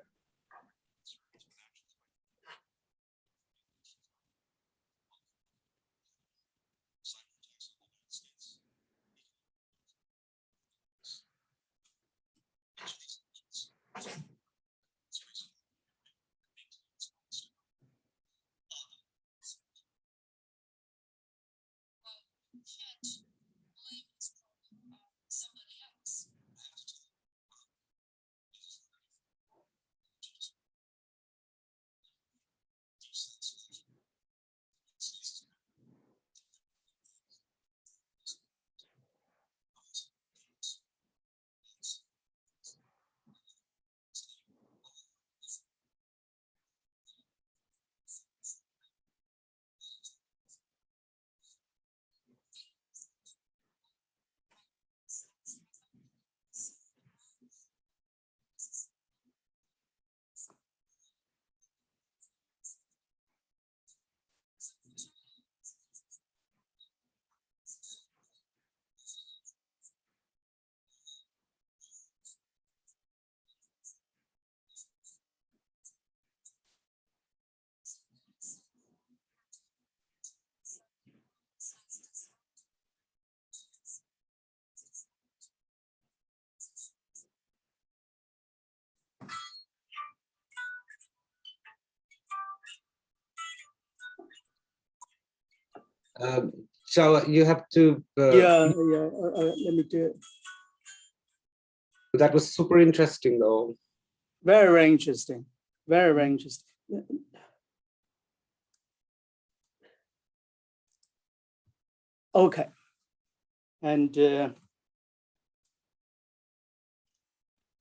A: So you have to.
C: Yeah. Let me do it.
A: That was super interesting, though.
C: Very, very interesting. Very, very interesting. Okay. And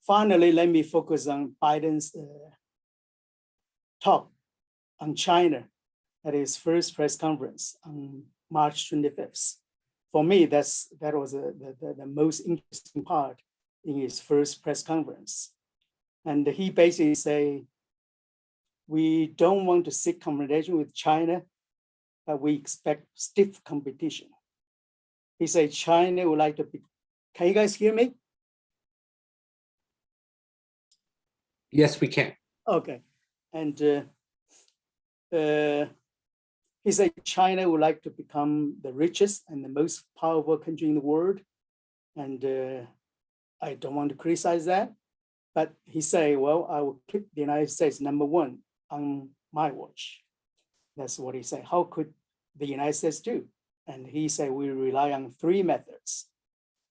C: finally, let me focus on Biden's talk on China at his first press conference on March 25th. For me, that was the most interesting part in his first press conference. And he basically say, we don't want to seek confrontation with China, but we expect stiff competition. He said China would like to be, can you guys hear me?
A: Yes, we can.
C: Okay. And he said China would like to become the richest and the most powerful country in the world. And I don't want to criticize that, but he said, well, I will keep the United States #1 on my watch. That's what he said. How could the United States do? And he said, we rely on 3 methods.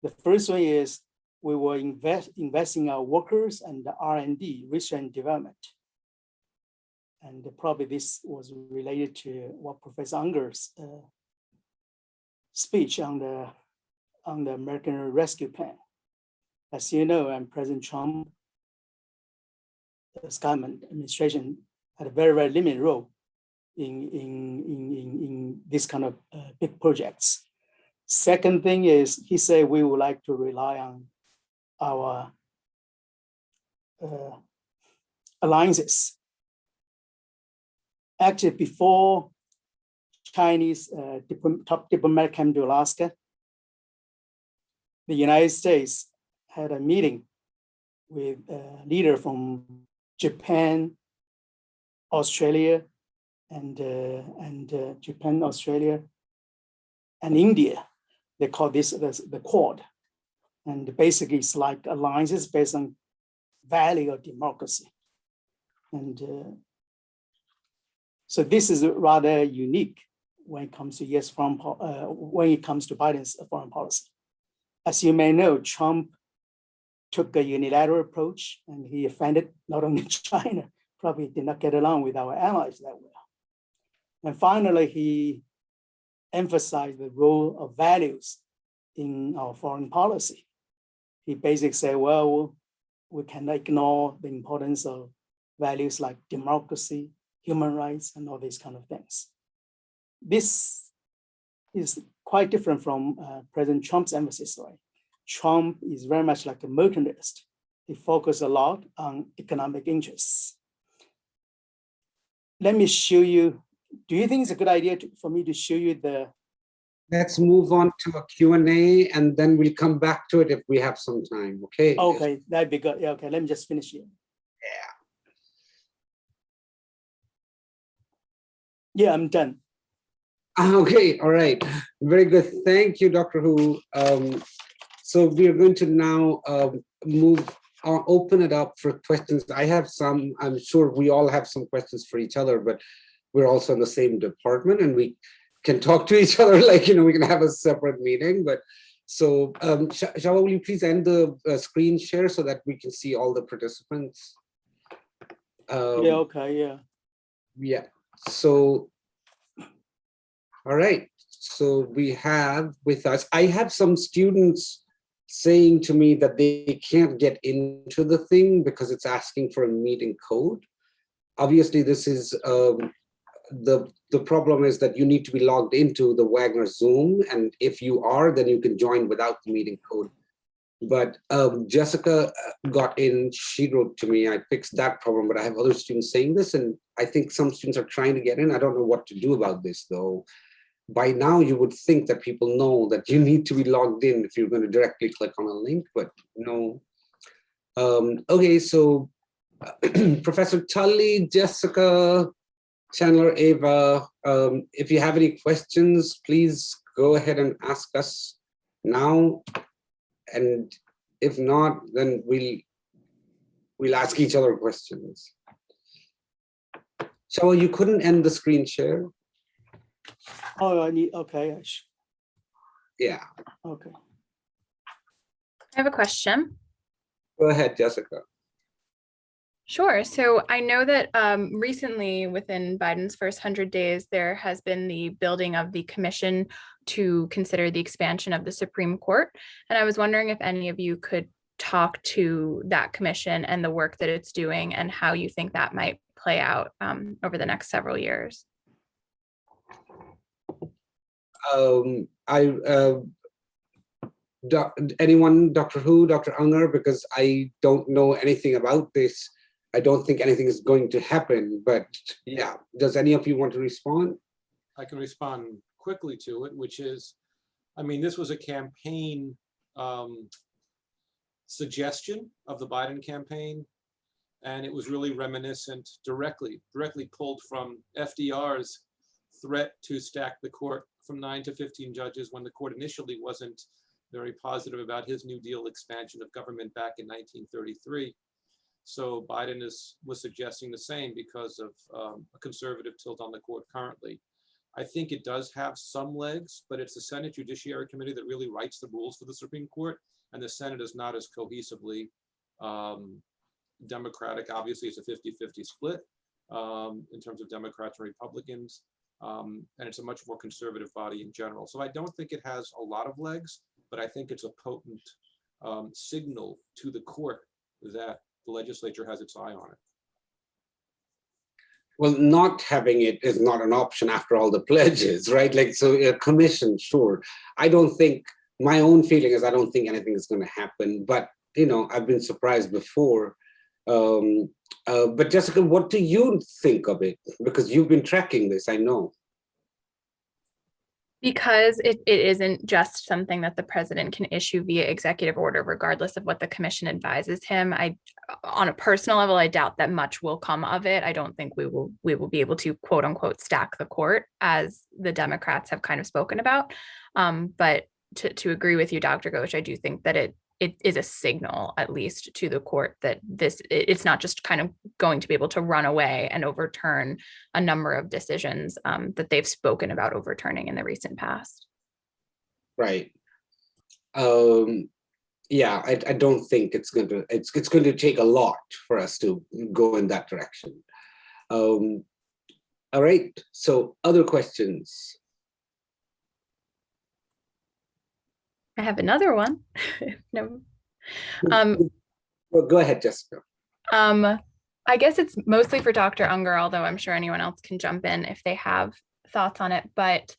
C: The first one is we will invest in our workers and the R&D, research and development. And probably this was related to what Professor Unger's speech on the American Rescue Plan. As you know, and President Trump, the government administration had a very, very limited role in this kind of big projects. Second thing is, he said we would like to rely on our alliances. Actually, before Chinese top diplomat came to Alaska, the United States had a meeting with a leader from Japan, Australia, and Japan, Australia, and India. They call this the Quad. And basically it's like alliances based on value of democracy. And so this is rather unique when it comes to when it comes to Biden's foreign policy. As you may know, Trump took a unilateral approach and he offended not only China, probably did not get along with our allies that well. And finally, he emphasized the role of values in our foreign policy. He basically said, well, we cannot ignore the importance of values like democracy, human rights, and all these kind of things. This is quite different from President Trump's emphasis, right? Trump is very much like a mercantilist. He focuses a lot on economic interests. Let me show you. Do you think it's a good idea for me to show you the?
A: Let's move on to a Q&A and then we'll come back to it if we have some time, okay?
C: Okay, that'd be good. Yeah, okay, let me just finish here. Yeah, I'm done.
A: Okay, all right. Very good. Thank you, Dr. Hu. So we are going to now open it up for questions. I have some, I'm sure we all have some questions for each other, but we're also in the same department and we can talk to each other like, we can have a separate meeting. But so, Shaohua, will you please end the screen share so that we can see all the participants?
C: Yeah, okay, yeah.
A: Yeah, so, all right. So we have with us, I have some students saying to me that they can't get into the thing because it's asking for a meeting code. Obviously, this is the problem is that you need to be logged into the Wagner Zoom, and if you are, then you can join without the meeting code. But Jessica got in, she wrote to me, I fixed that problem, but I have other students saying this, and I think some students are trying to get in. I don't know what to do about this though. By now, you would think that people know that you need to be logged in if you're going to directly click on a link, but no. Okay, so Professor Tully, Jessica, Chandler, Ava, if you have any questions, please go ahead and ask us now. And if not, then we'll ask each other questions. So you couldn't end the screen share?
C: Oh, I need, okay.
A: Yeah.
C: Okay.
D: I have a question.
A: Go ahead, Jessica.
D: Sure. So I know that recently within Biden's first 100 days, there has been the building of the commission to consider the expansion of the Supreme Court. And I was wondering if any of you could talk to that commission and the work that it's doing and how you think that might play out over the next several years.
A: Anyone, Dr. Hu, Dr. Unger, because I don't know anything about this. I don't think anything is going to happen, but yeah, does any of you want to respond?
B: I can respond quickly to it, which is, I mean, this was a campaign suggestion of the Biden campaign, and it was really reminiscent, directly pulled from FDR's threat to stack the court from 9 to 15 judges when the court initially wasn't very positive about his New Deal expansion of government back in 1933. So Biden was suggesting the same because of a conservative tilt on the court currently. I think it does have some legs, but it's the Senate Judiciary Committee that really writes the rules for the Supreme Court, and the Senate is not as cohesively Democratic. Obviously, it's a 50-50 split in terms of Democrats and Republicans, and it's a much more conservative body in general. So I don't think it has a lot of legs, but I think it's a potent signal to the court that the legislature has its eye on it.
A: Well, not having it is not an option after all the pledges, right? Like, so a commission, sure. I don't think, my own feeling is I don't think anything is going to happen, but, I've been surprised before. But Jessica, what do you think of it? Because you've been tracking this, I know.
D: Because it isn't just something that the president can issue via executive order, regardless of what the commission advises him. On a personal level, I doubt that much will come of it. I don't think we will be able to, quote unquote, stack the court, as the Democrats have kind of spoken about. But to agree with you, Dr. Ghosh, I do think that it is a signal, at least to the court, that it's not just kind of going to be able to run away and overturn a number of decisions that they've spoken about overturning in the recent past.
A: Right. Yeah, I don't think it's going to take a lot for us to go in that direction. All right, so other questions?
D: I have another one. No.
A: Well, go ahead, Jessica.
D: I guess it's mostly for Dr. Unger, although I'm sure anyone else can jump in if they have thoughts on it. But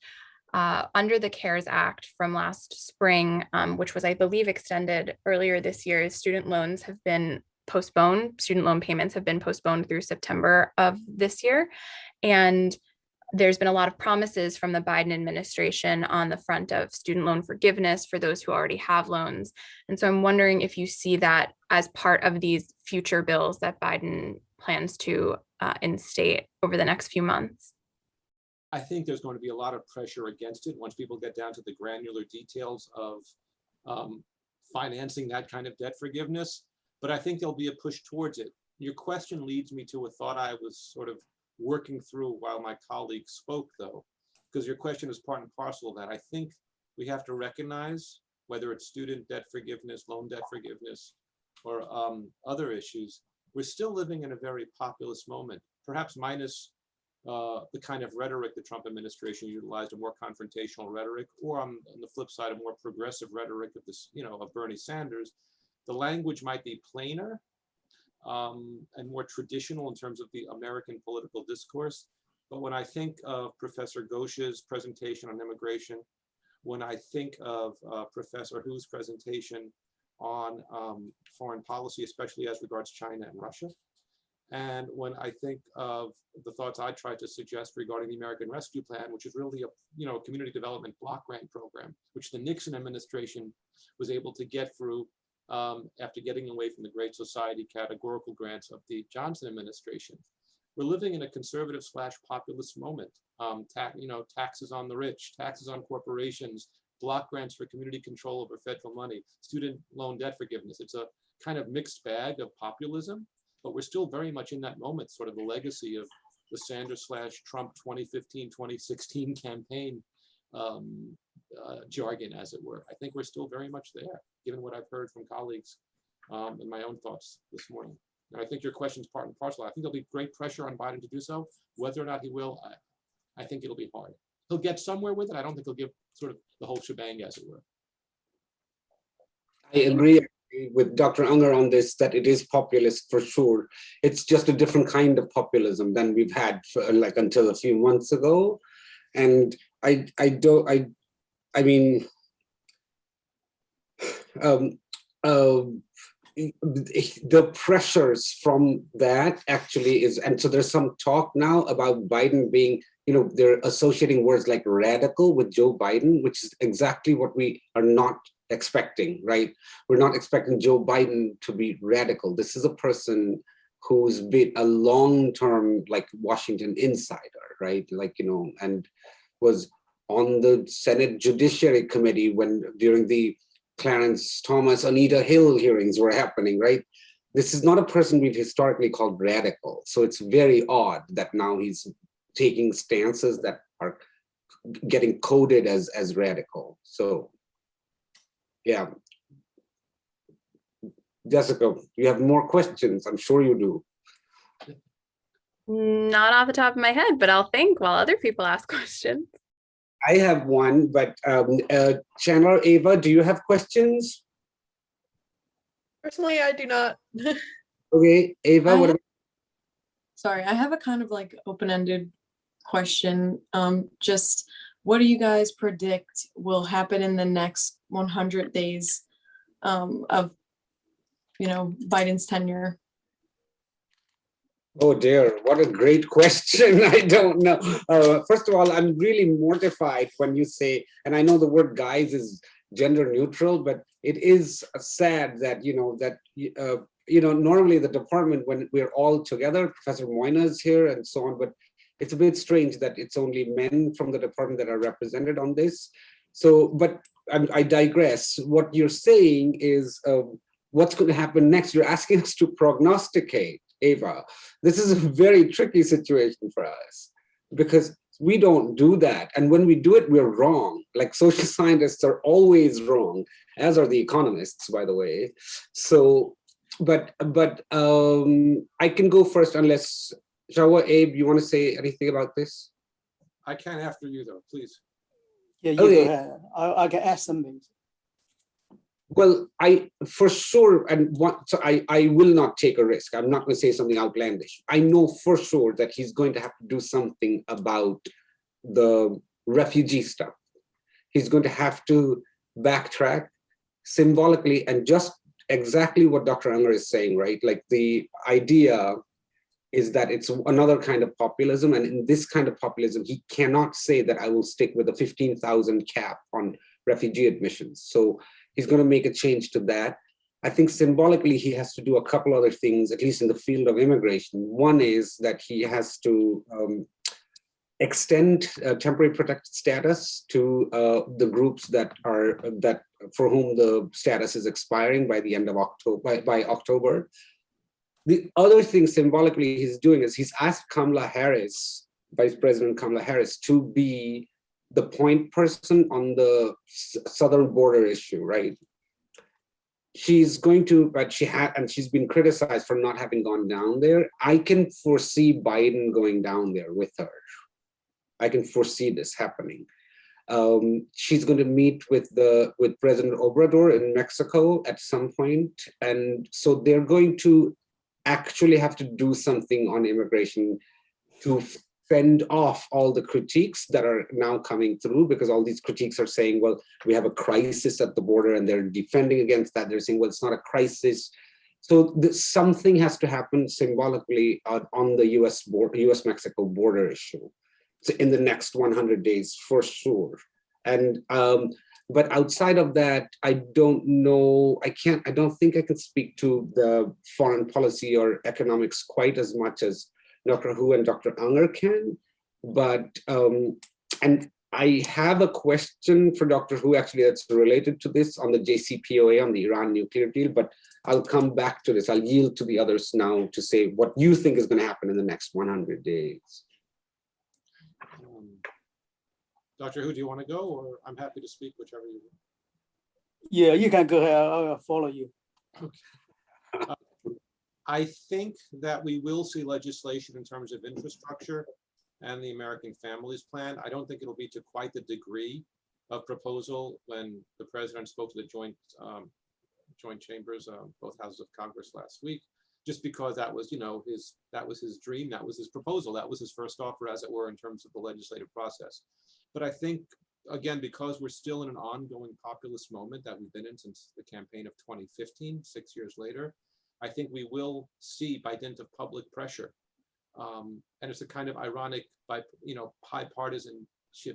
D: under the CARES Act from last spring, which was, I believe, extended earlier this year, student loans have been postponed. Student loan payments have been postponed through September of this year. And there's been a lot of promises from the Biden administration on the front of student loan forgiveness for those who already have loans. And so I'm wondering if you see that as part of these future bills that Biden plans to instate over the next few months.
B: I think there's going to be a lot of pressure against it once people get down to the granular details of financing that kind of debt forgiveness. But I think there'll be a push towards it. Your question leads me to a thought I was sort of working through while my colleague spoke, though, because your question is part and parcel of that. I think we have to recognize, whether it's student debt forgiveness, loan debt forgiveness, or other issues, we're still living in a very populist moment, perhaps minus the kind of rhetoric the Trump administration utilized, a more confrontational rhetoric, or on the flip side, a more progressive rhetoric of this, of Bernie Sanders. The language might be plainer and more traditional in terms of the American political discourse. But when I think of Professor Ghosh's presentation on immigration, when I think of Professor Hu's presentation on foreign policy, especially as regards China and Russia, and when I think of the thoughts I tried to suggest regarding the American Rescue Plan, which is really a community development block grant program, which the Nixon administration was able to get through after getting away from the Great Society categorical grants of the Johnson administration. We're living in a conservative / populist moment. Taxes on the rich, taxes on corporations, block grants for community control over federal money, student loan debt forgiveness. It's a kind of mixed bag of populism, but we're still very much in that moment, sort of the legacy of the Sanders / Trump 2015-2016 campaign jargon, as it were. I think we're still very much there, given what I've heard from colleagues and my own thoughts this morning. And I think your question's part and parcel. I think there'll be great pressure on Biden to do so. Whether or not he will, I think it'll be hard. He'll get somewhere with it. I don't think he'll give sort of the whole shebang, as it were.
A: I agree with Dr. Unger on this, that it is populist for sure. It's just a different kind of populism than we've had for, until a few months ago. And the pressures from that actually is, and so there's some talk now about Biden being, they're associating words like radical with Joe Biden, which is exactly what we are not expecting, right? We're not expecting Joe Biden to be radical. This is a person who's been a long-term, Washington insider, right? And was on the Senate Judiciary Committee during the Clarence Thomas, Anita Hill hearings were happening, right? This is not a person we've historically called radical. So it's very odd that now he's taking stances that are getting coded as radical. So, yeah. Jessica, you have more questions? I'm sure you do.
D: Not off the top of my head, but I'll think while other people ask questions.
A: I have one, but Chandler, Ava, do you have questions?
E: Personally, I do not.
A: Okay, Ava, what about?
E: Sorry, I have a kind of open-ended question. Just what do you guys predict will happen in the next 100 days of, Biden's tenure?
A: Oh dear, what a great question. I don't know. First of all, I'm really mortified when you say, and I know the word guys is gender neutral, but it is sad that, normally the department, when we're all together, Professor Moyna's here and so on, but it's a bit strange that it's only men from the department that are represented on this. So, but I digress. What you're saying is what's going to happen next. You're asking us to prognosticate. Ava, this is a very tricky situation for us because we don't do that. And when we do it, we're wrong. Social scientists are always wrong, as are the economists, by the way. So, but I can go first unless, Shaohua, Abe, you want to say anything about this?
B: I can after you, though, please.
C: Yeah, you
A: Okay.
C: go ahead. I can ask something.
A: Well, for sure, so I will not take a risk. I'm not going to say something outlandish. I know for sure that he's going to have to do something about the refugee stuff. he's going to have to backtrack symbolically and just exactly what Dr. Unger is saying, right? Like the idea is that it's another kind of populism. And in this kind of populism, he cannot say that I will stick with a 15,000 cap on refugee admissions. So he's going to make a change to that. I think symbolically, he has to do a couple other things, at least in the field of immigration. One is that he has to extend temporary protected status to the groups that for whom the status is expiring by the end of October, by October. The other thing symbolically he's doing is he's asked Kamala Harris, Vice President Kamala Harris, to be the point person on the southern border issue, right? She's going to, but she's been criticized for not having gone down there. I can foresee Biden going down there with her. I can foresee this happening. She's going to meet with President Obrador in Mexico at some point, and so they're going to actually have to do something on immigration to fend off all the critiques that are now coming through, because all these critiques are saying, well, we have a crisis at the border, and they're defending against that. They're saying, well, it's not a crisis. So something has to happen symbolically on the US-Mexico border issue in the next 100 days for sure. And but outside of that, I don't know, I don't think I could speak to the foreign policy or economics quite as much as Dr. Hu and Dr. Unger can. But, and I have a question for Dr. Hu actually that's related to this on the JCPOA, on the Iran nuclear deal, but I'll come back to this. I'll yield to the others now to say what you think is going to happen in the next 100 days.
B: Dr. Hu, do you want to go, or I'm happy to speak, whichever you want.
C: Yeah, you can go ahead. I'll follow you.
B: Okay. I think that we will see legislation in terms of infrastructure and the American Families Plan. I don't think it'll be to quite the degree of proposal when the president spoke to the joint chambers, both houses of Congress last week, just because that was, that was his dream, that was his proposal, that was his first offer, as it were, in terms of the legislative process. But I think, again, because we're still in an ongoing populist moment that we've been in since the campaign of 2015, 6 years later, I think we will see, by dint of public pressure, and it's a kind of ironic, bipartisanship,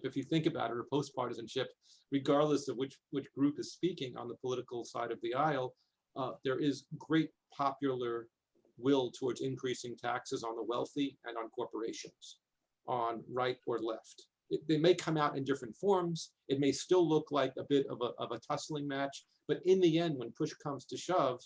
B: if you think about it, or post-partisanship, regardless of which group is speaking on the political side of the aisle, there is great popular will towards increasing taxes on the wealthy and on corporations, on right or left. They may come out in different forms. It may still look like a bit of a tussling match, but in the end, when push comes to shove,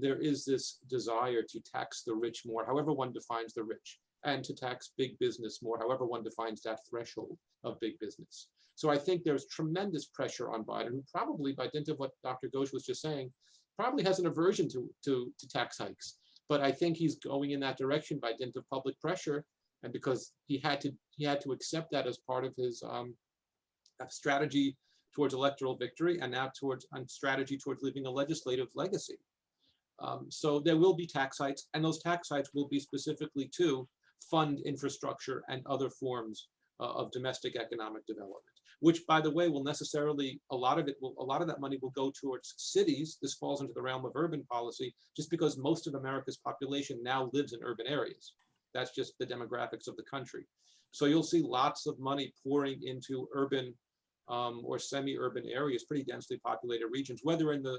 B: there is this desire to tax the rich more, however one defines the rich, and to tax big business more, however one defines that threshold of big business. So I think there's tremendous pressure on Biden, who probably, by dint of what Dr. Ghosh was just saying, probably has an aversion to tax hikes. But I think he's going in that direction by dint of public pressure, and because he had to accept that as part of his strategy towards electoral victory, and now towards strategy towards leaving a legislative legacy. So there will be tax hikes, and those tax hikes will be specifically to fund infrastructure and other forms of domestic economic development, which, by the way, will necessarily, a lot of that money will go towards cities. This falls into the realm of urban policy, just because most of America's population now lives in urban areas. That's just the demographics of the country. So you'll see lots of money pouring into urban or semi-urban areas, pretty densely populated regions, whether in the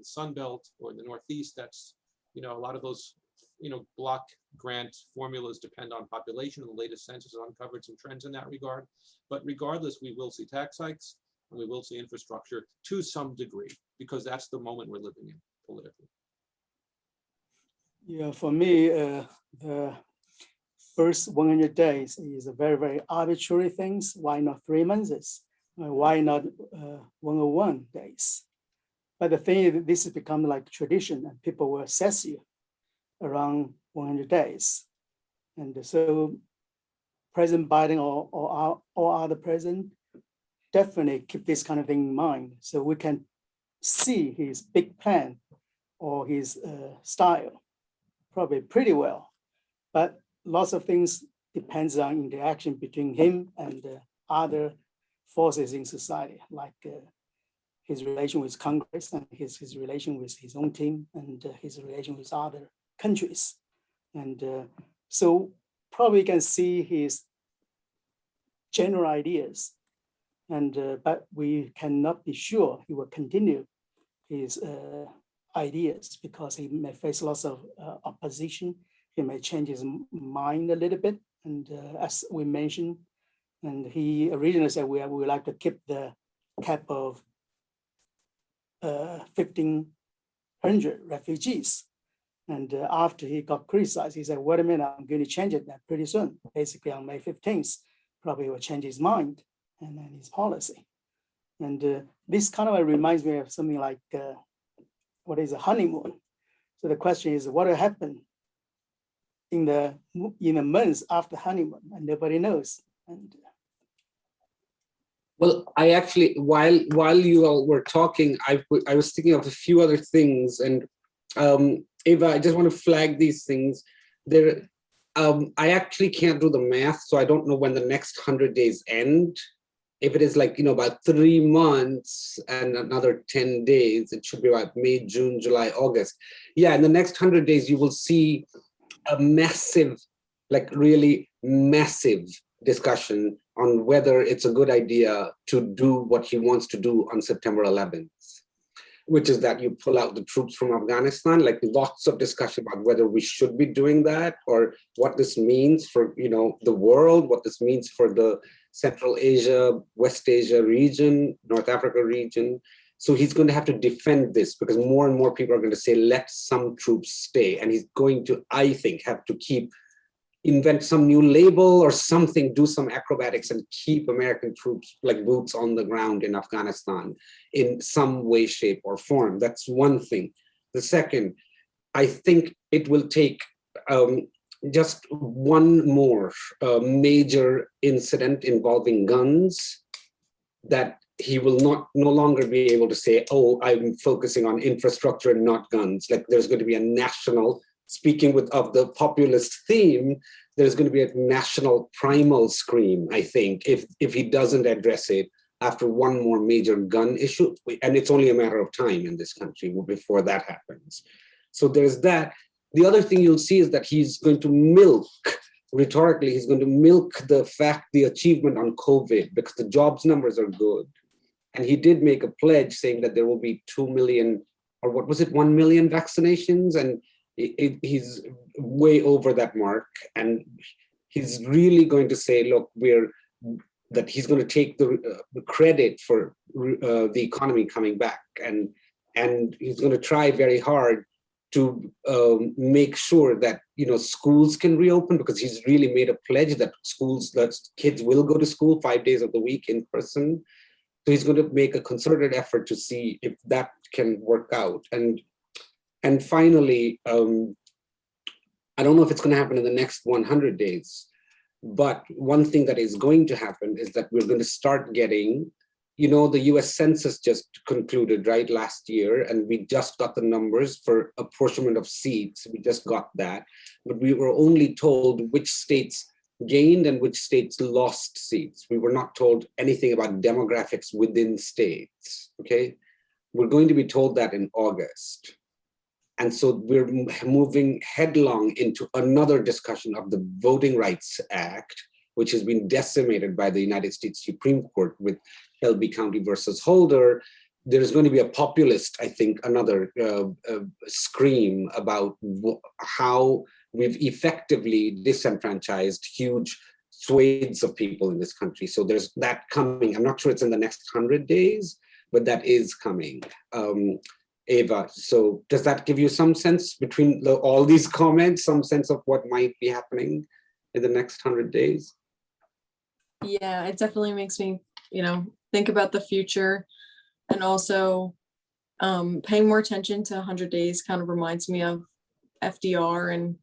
B: Sun Belt or in the Northeast. That's, a lot of those, block grant formulas depend on population, and the latest census has uncovered some trends in that regard. But regardless, we will see tax hikes, and we will see infrastructure to some degree, because that's the moment we're living in politically.
C: Yeah, for me, the first 100 days is a very, very arbitrary things. Why not 3 months? Why not 101 days? But the thing is, this has become like tradition, and people will assess you around 100 days. And so President Biden or other president definitely keep this kind of thing in mind, so we can see his big plan or his style probably pretty well. But lots of things depends on interaction between him and other forces in society, like his relation with Congress and his relation with his own team and his relation with other countries. And so probably you can see his general ideas, and but we cannot be sure he will continue his ideas because he may face lots of opposition. He may change his mind a little bit. And as we mentioned, and he originally said we would like to keep the cap of 1,500 refugees. And after he got criticized, he said, wait a minute, I'm going to change it pretty soon. Basically on May 15th, probably will change his mind and then his policy. And this kind of reminds me of something like, what is a honeymoon? So the question is, what will happen in the months after honeymoon? And nobody knows. And
A: well, I actually, while you all were talking, I was thinking of a few other things. And Eva, I just want to flag these things. There, I actually can't do the math, so I don't know when the next 100 days end. If it is like, about 3 months and another 10 days, it should be about May, June, July, August. Yeah, in the next 100 days, you will see a massive, like really massive discussion on whether it's a good idea to do what he wants to do on September 11th, which is that you pull out the troops from Afghanistan, like lots of discussion about whether we should be doing that or what this means for, the world, what this means for the Central Asia, West Asia region, North Africa region. So he's going to have to defend this because more and more people are going to say, let some troops stay. And he's going to, I think, have to invent some new label or something, do some acrobatics and keep American troops like boots on the ground in Afghanistan in some way, shape, or form. That's one thing. The second, I think it will take just one more major incident involving guns that he will no longer be able to say, oh, I'm focusing on infrastructure and not guns. Like there's going to be a national, speaking of the populist theme, there's going to be a national primal scream, I think, if he doesn't address it after one more major gun issue. And it's only a matter of time in this country before that happens. So there's that. The other thing you'll see is that he's going to milk, rhetorically, he's going to milk the achievement on COVID because the jobs numbers are good. And he did make a pledge saying that there will be 2 million, or what was it, 1 million vaccinations? And he's way over that mark. And he's really going to say, look, that he's going to take the credit for the economy coming back. And he's going to try very hard to make sure that schools can reopen, because he's really made a pledge that kids will go to school 5 days of the week in person. So he's going to make a concerted effort to see if that can work out. And finally, I don't know if it's going to happen in the next 100 days, but one thing that is going to happen is that we're going to start getting, the US Census just concluded, right, last year, and we just got the numbers for apportionment of seats. We just got that, but we were only told which states gained and which states lost seats. We were not told anything about demographics within states, okay? We're going to be told that in August. And so we're moving headlong into another discussion of the Voting Rights Act, which has been decimated by the United States Supreme Court with Shelby County versus Holder. There's going to be a populist, I think, another scream about how we've effectively disenfranchised huge swathes of people in this country. So there's that coming. I'm not sure it's in the next 100 days, but that is coming. Eva, so does that give you some sense between all these comments, some sense of what might be happening in the next 100 days?
E: Yeah, it definitely makes me, think about the future, and also paying more attention to 100 days kind of reminds me of FDR and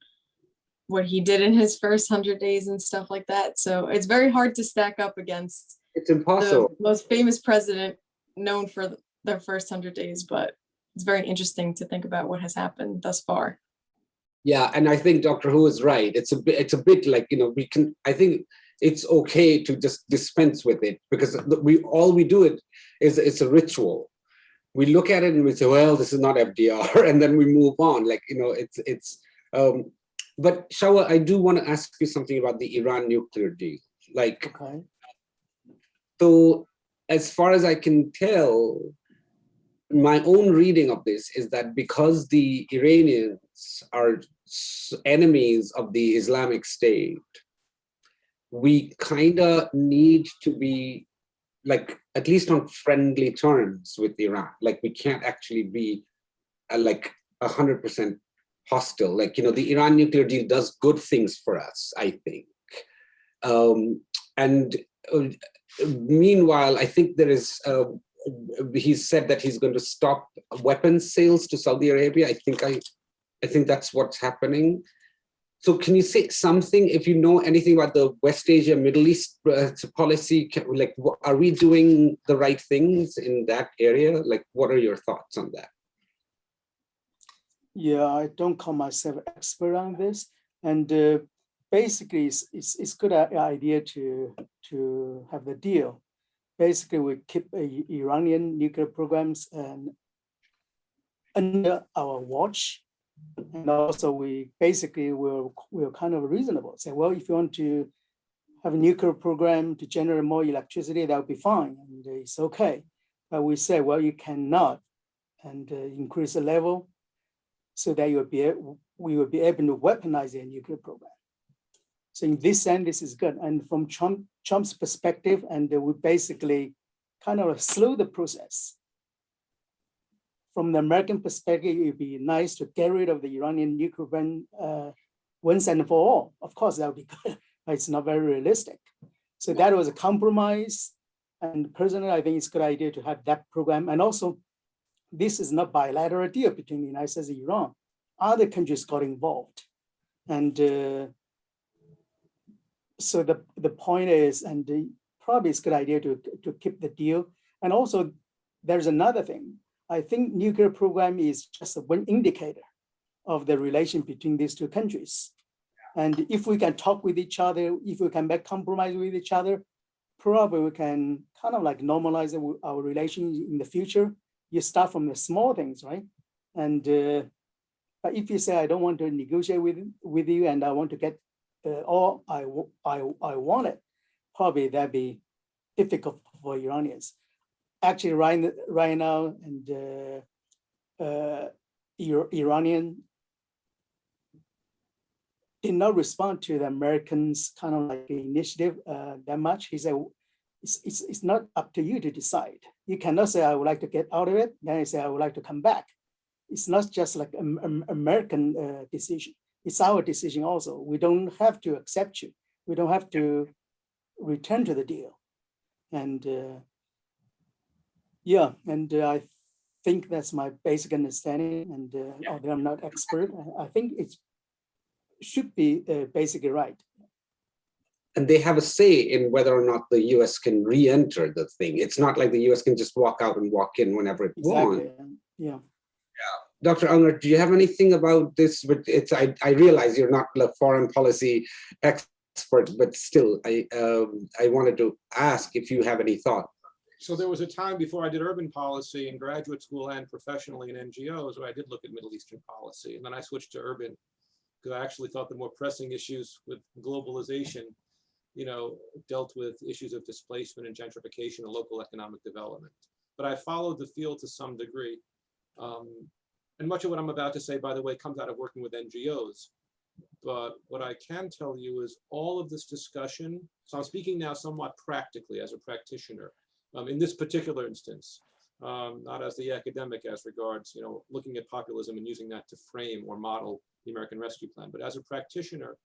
E: what he did in his first 100 days and stuff like that. So it's very hard to stack up against
A: It's impossible.
E: the most famous president known for their first 100 days, but it's very interesting to think about what has happened thus far.
A: Yeah, and I think Dr. Hu is right. It's a bit like, I think it's okay to just dispense with it, because all we do it is it's a ritual. We look at it and we say, well, this is not FDR, and then we move on. Like, but Shaohua, I do want to ask you something about the Iran nuclear deal. Like,
C: Okay.
A: so as far as I can tell, my own reading of this is that because the Iranians are enemies of the Islamic State, we kind of need to be, like, at least on friendly terms with Iran. Like, we can't actually be like 100% hostile. Like, the Iran nuclear deal does good things for us, I think. And meanwhile, I think there is, he's said that he's going to stop weapons sales to Saudi Arabia. I think that's what's happening. So can you say something, if you know anything about the West Asia, Middle East policy, like, are we doing the right things in that area? Like, what are your thoughts on that?
C: Yeah, I don't call myself an expert on this. And basically, it's good idea to have the deal. Basically, we keep Iranian nuclear programs under our watch. And also we basically we're kind of reasonable. Say, well, if you want to have a nuclear program to generate more electricity, that would be fine, and it's okay. But we say, well, you cannot, and increase the level so that we will be able to weaponize their nuclear program. So in this sense, this is good. And from Trump's perspective, and we basically kind of slow the process. From the American perspective, it would be nice to get rid of the Iranian nuclear ban once and for all. Of course, that would be good, but it's not very realistic. So that was a compromise. And personally, I think it's a good idea to have that program. And also, this is not bilateral deal between the United States and Iran. Other countries got involved. And so the point is, and probably it's a good idea to keep the deal. And also, there's another thing. I think nuclear program is just one indicator of the relation between these two countries. And if we can talk with each other, if we can make compromise with each other, probably we can kind of like normalize our relations in the future. You start from the small things, right? And but if you say, I don't want to negotiate with you and I want to get all I wanted, probably that'd be difficult for Iranians. Actually, right now, and Iranian did not respond to the Americans' kind of like initiative that much. He said, it's not up to you to decide. You cannot say, I would like to get out of it. Then I say, I would like to come back. It's not just like an American decision. It's our decision also. We don't have to accept you. We don't have to return to the deal. And yeah, and I think that's my basic understanding. And although I'm not expert, I think it should be basically right.
A: And they have a say in whether or not the US can re-enter the thing. It's not like the US can just walk out and walk in whenever it wants.
C: Yeah.
A: Dr. Unger, do you have anything about this? But I realize you're not a foreign policy expert, but still, I wanted to ask if you have any thought.
B: So there was a time before I did urban policy in graduate school and professionally in NGOs where I did look at Middle Eastern policy. And then I switched to urban because I actually thought the more pressing issues with globalization, dealt with issues of displacement and gentrification and local economic development. But I followed the field to some degree. And much of what I'm about to say, by the way, comes out of working with NGOs. But what I can tell you is all of this discussion, so I'm speaking now somewhat practically as a practitioner, in this particular instance, not as the academic as regards, looking at populism and using that to frame or model the American Rescue Plan. But as a practitioner,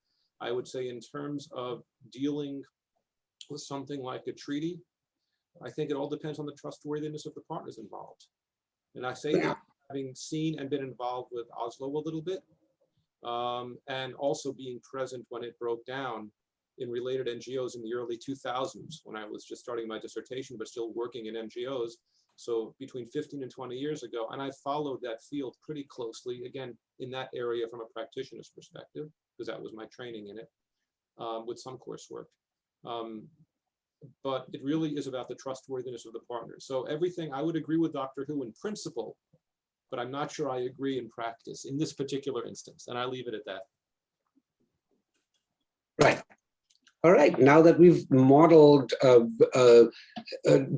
B: I would say in terms of dealing with something like a treaty, I think it all depends on the trustworthiness of the partners involved. And I say that having seen and been involved with Oslo a little bit, and also being present when it broke down in related NGOs in the early 2000s, when I was just starting my dissertation, but still working in NGOs. So between 15 and 20 years ago, and I followed that field pretty closely, again, in that area from a practitioner's perspective, because that was my training in it, with some coursework. But it really is about the trustworthiness of the partners. So everything, I would agree with Dr. Hu in principle, but I'm not sure I agree in practice in this particular instance, and I leave it at that.
A: Right. All right. Now that we've modeled a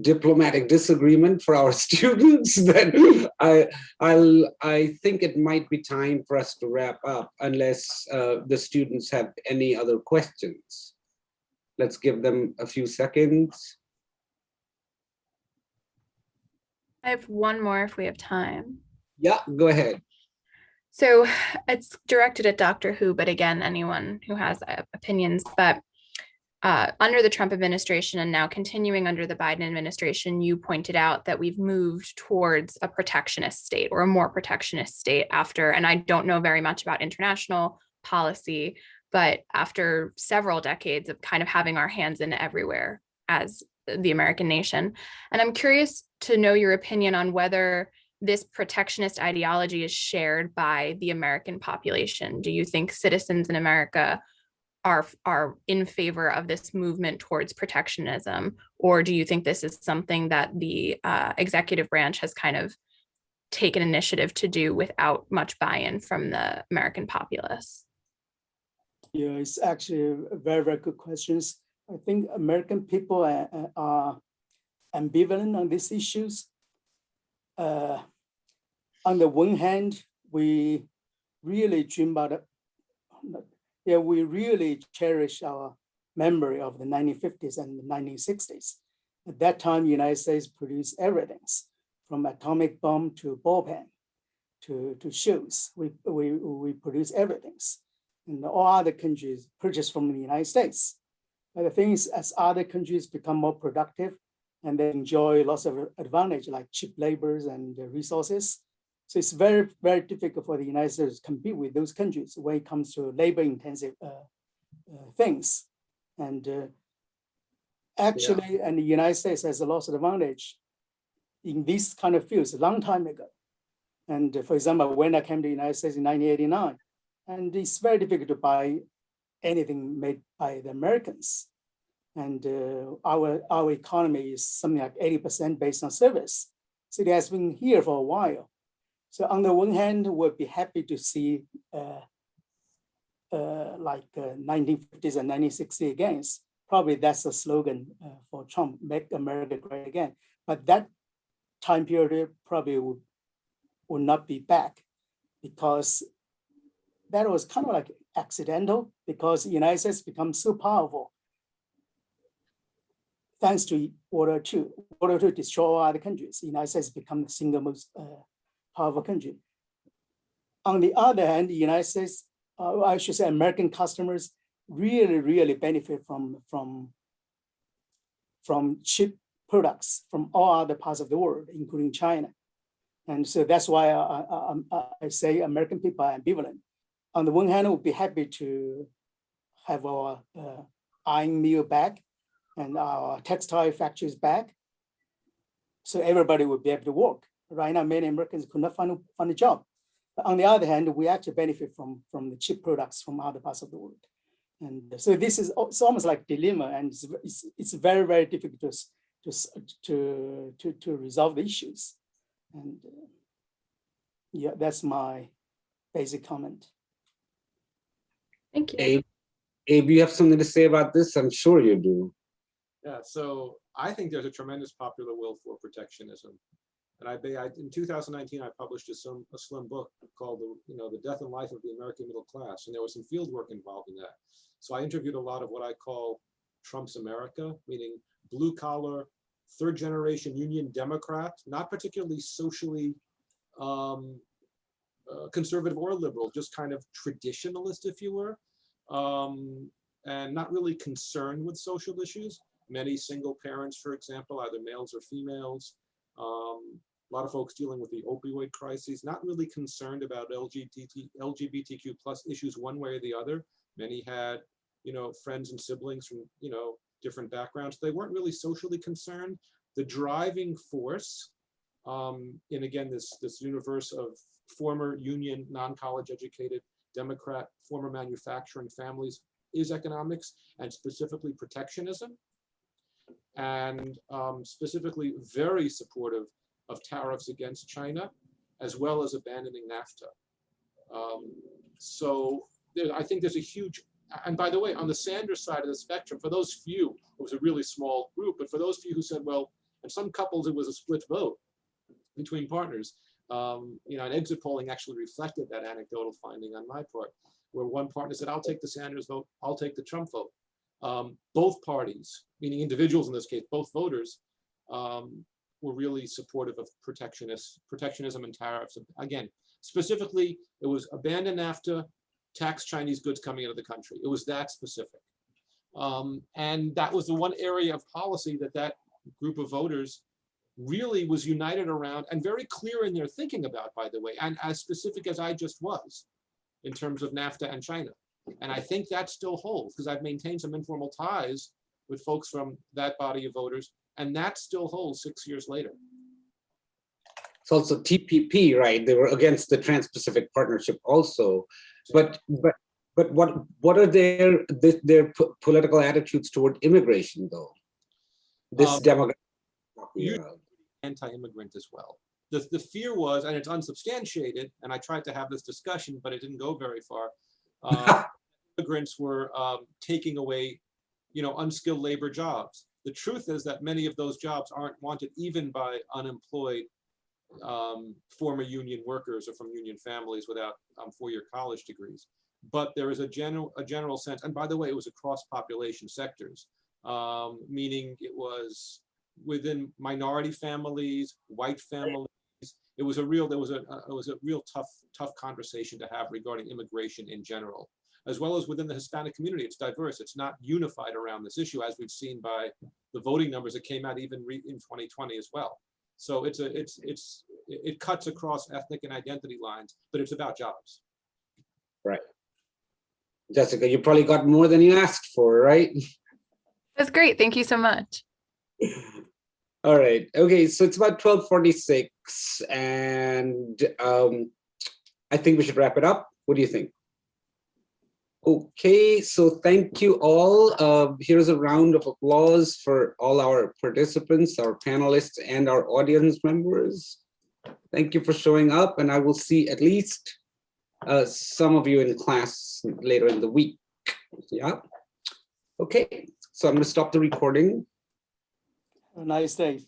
A: diplomatic disagreement for our students, then I think it might be time for us to wrap up, unless the students have any other questions. Let's give them a few seconds.
D: I have one more if we have time.
A: Yeah, go ahead.
D: So it's directed at Dr. Hu, but again, anyone who has opinions. But under the Trump administration and now continuing under the Biden administration, you pointed out that we've moved towards a protectionist state or a more protectionist state after, and I don't know very much about international policy, but after several decades of kind of having our hands in everywhere as the American nation. And I'm curious to know your opinion on whether this protectionist ideology is shared by the American population. Do you think citizens in America are in favor of this movement towards protectionism, or do you think this is something that the executive branch has kind of taken initiative to do without much buy-in from the American populace?
C: Yeah, it's actually a very, very good questions. I think American people are ambivalent on these issues. On the one hand, we really dream about we really cherish our memory of the 1950s and the 1960s. At that time, the United States produced everything from atomic bomb to ball pen to shoes. We produce everything. And all other countries purchase from the United States. But the thing is, as other countries become more productive and they enjoy lots of advantage like cheap labors and resources, so it's very, very difficult for the United States to compete with those countries when it comes to labor-intensive things. And actually, and the United States has a lot of advantage in these kind of fields a long time ago. And for example, when I came to the United States in 1989, and it's very difficult to buy anything made by the Americans. And our economy is something like 80% based on service. So it has been here for a while. So on the one hand, we'll be happy to see 1950s and 1960s again. Probably that's the slogan for Trump, make America great again. But that time period probably will not be back, because that was kind of like accidental, because the United States becomes so powerful thanks to World War II. World War II destroyed all other countries. The United States become the single most powerful country. On the other hand, the United States, I should say American customers really, really benefit from cheap products from all other parts of the world, including China. And so that's why I say American people are ambivalent. On the one hand, we'll be happy to have our iron mill back and our textile factories back, so everybody will be able to work. Right now, many Americans could not find a job. But on the other hand, we actually benefit from the cheap products from other parts of the world. And so this is, it's almost like a dilemma, and it's very, very difficult to resolve the issues. And yeah, that's my basic comment.
D: Thank you.
A: Abe, you have something to say about this? I'm sure you do.
B: Yeah, so I think there's a tremendous popular will for protectionism. And in 2019, I published a slim book called The Death and Life of the American Middle Class. And there was some field work involved in that. So I interviewed a lot of what I call Trump's America, meaning blue collar, third generation union Democrat, not particularly socially conservative or liberal, just kind of traditionalist, if you were, and not really concerned with social issues. Many single parents, for example, either males or females. A lot of folks dealing with the opioid crises, not really concerned about LGBTQ plus issues one way or the other. Many had, friends and siblings from, different backgrounds. They weren't really socially concerned. The driving force in, again, this universe of former union, non-college educated Democrat, former manufacturing families is economics, and specifically protectionism, and specifically very supportive of tariffs against China, as well as abandoning NAFTA. So I think there's a huge, and by the way, on the Sanders side of the spectrum, for those few, it was a really small group, but for those few who said, well, in some couples, it was a split vote between partners. You know, and exit polling actually reflected that anecdotal finding on my part, where one partner said, I'll take the Sanders vote, I'll take the Trump vote. Both parties, meaning individuals in this case, both voters, were really supportive of protectionism and tariffs. Again, specifically, it was abandon NAFTA, tax Chinese goods coming into the country. It was that specific. And that was the one area of policy that that group of voters really was united around and very clear in their thinking about, by the way, and as specific as I just was in terms of NAFTA and China. And I think that still holds because I've maintained some informal ties with folks from that body of voters, and that still holds 6 years later.
A: It's also TPP, right? They were against the Trans-Pacific Partnership also. But what are their political attitudes toward immigration, though? This demographic.
B: Anti-immigrant as well. The fear was, and it's unsubstantiated, and I tried to have this discussion, but it didn't go very far. Immigrants were taking away, you know, unskilled labor jobs. The truth is that many of those jobs aren't wanted even by unemployed former union workers or from union families without four-year college degrees. But there is a general sense, and by the way, it was across population sectors, meaning it was within minority families, white families. It was a real, there was a real tough conversation to have regarding immigration in general, as well as within the Hispanic community. It's diverse. It's not unified around this issue, as we've seen by the voting numbers that came out even in 2020 as well. So it cuts across ethnic and identity lines, but it's about jobs.
A: Right. Jessica, you probably got more than you asked for, right?
D: That's great. Thank you so much.
A: All right. Okay, so it's about 12:46, and I think we should wrap it up. What do you think? Okay, so thank you all. Here's a round of applause for all our participants, our panelists, and our audience members. Thank you for showing up, and I will see at least some of you in class later in the week. Yeah. Okay, so I'm going to stop the recording.
C: Have a nice day.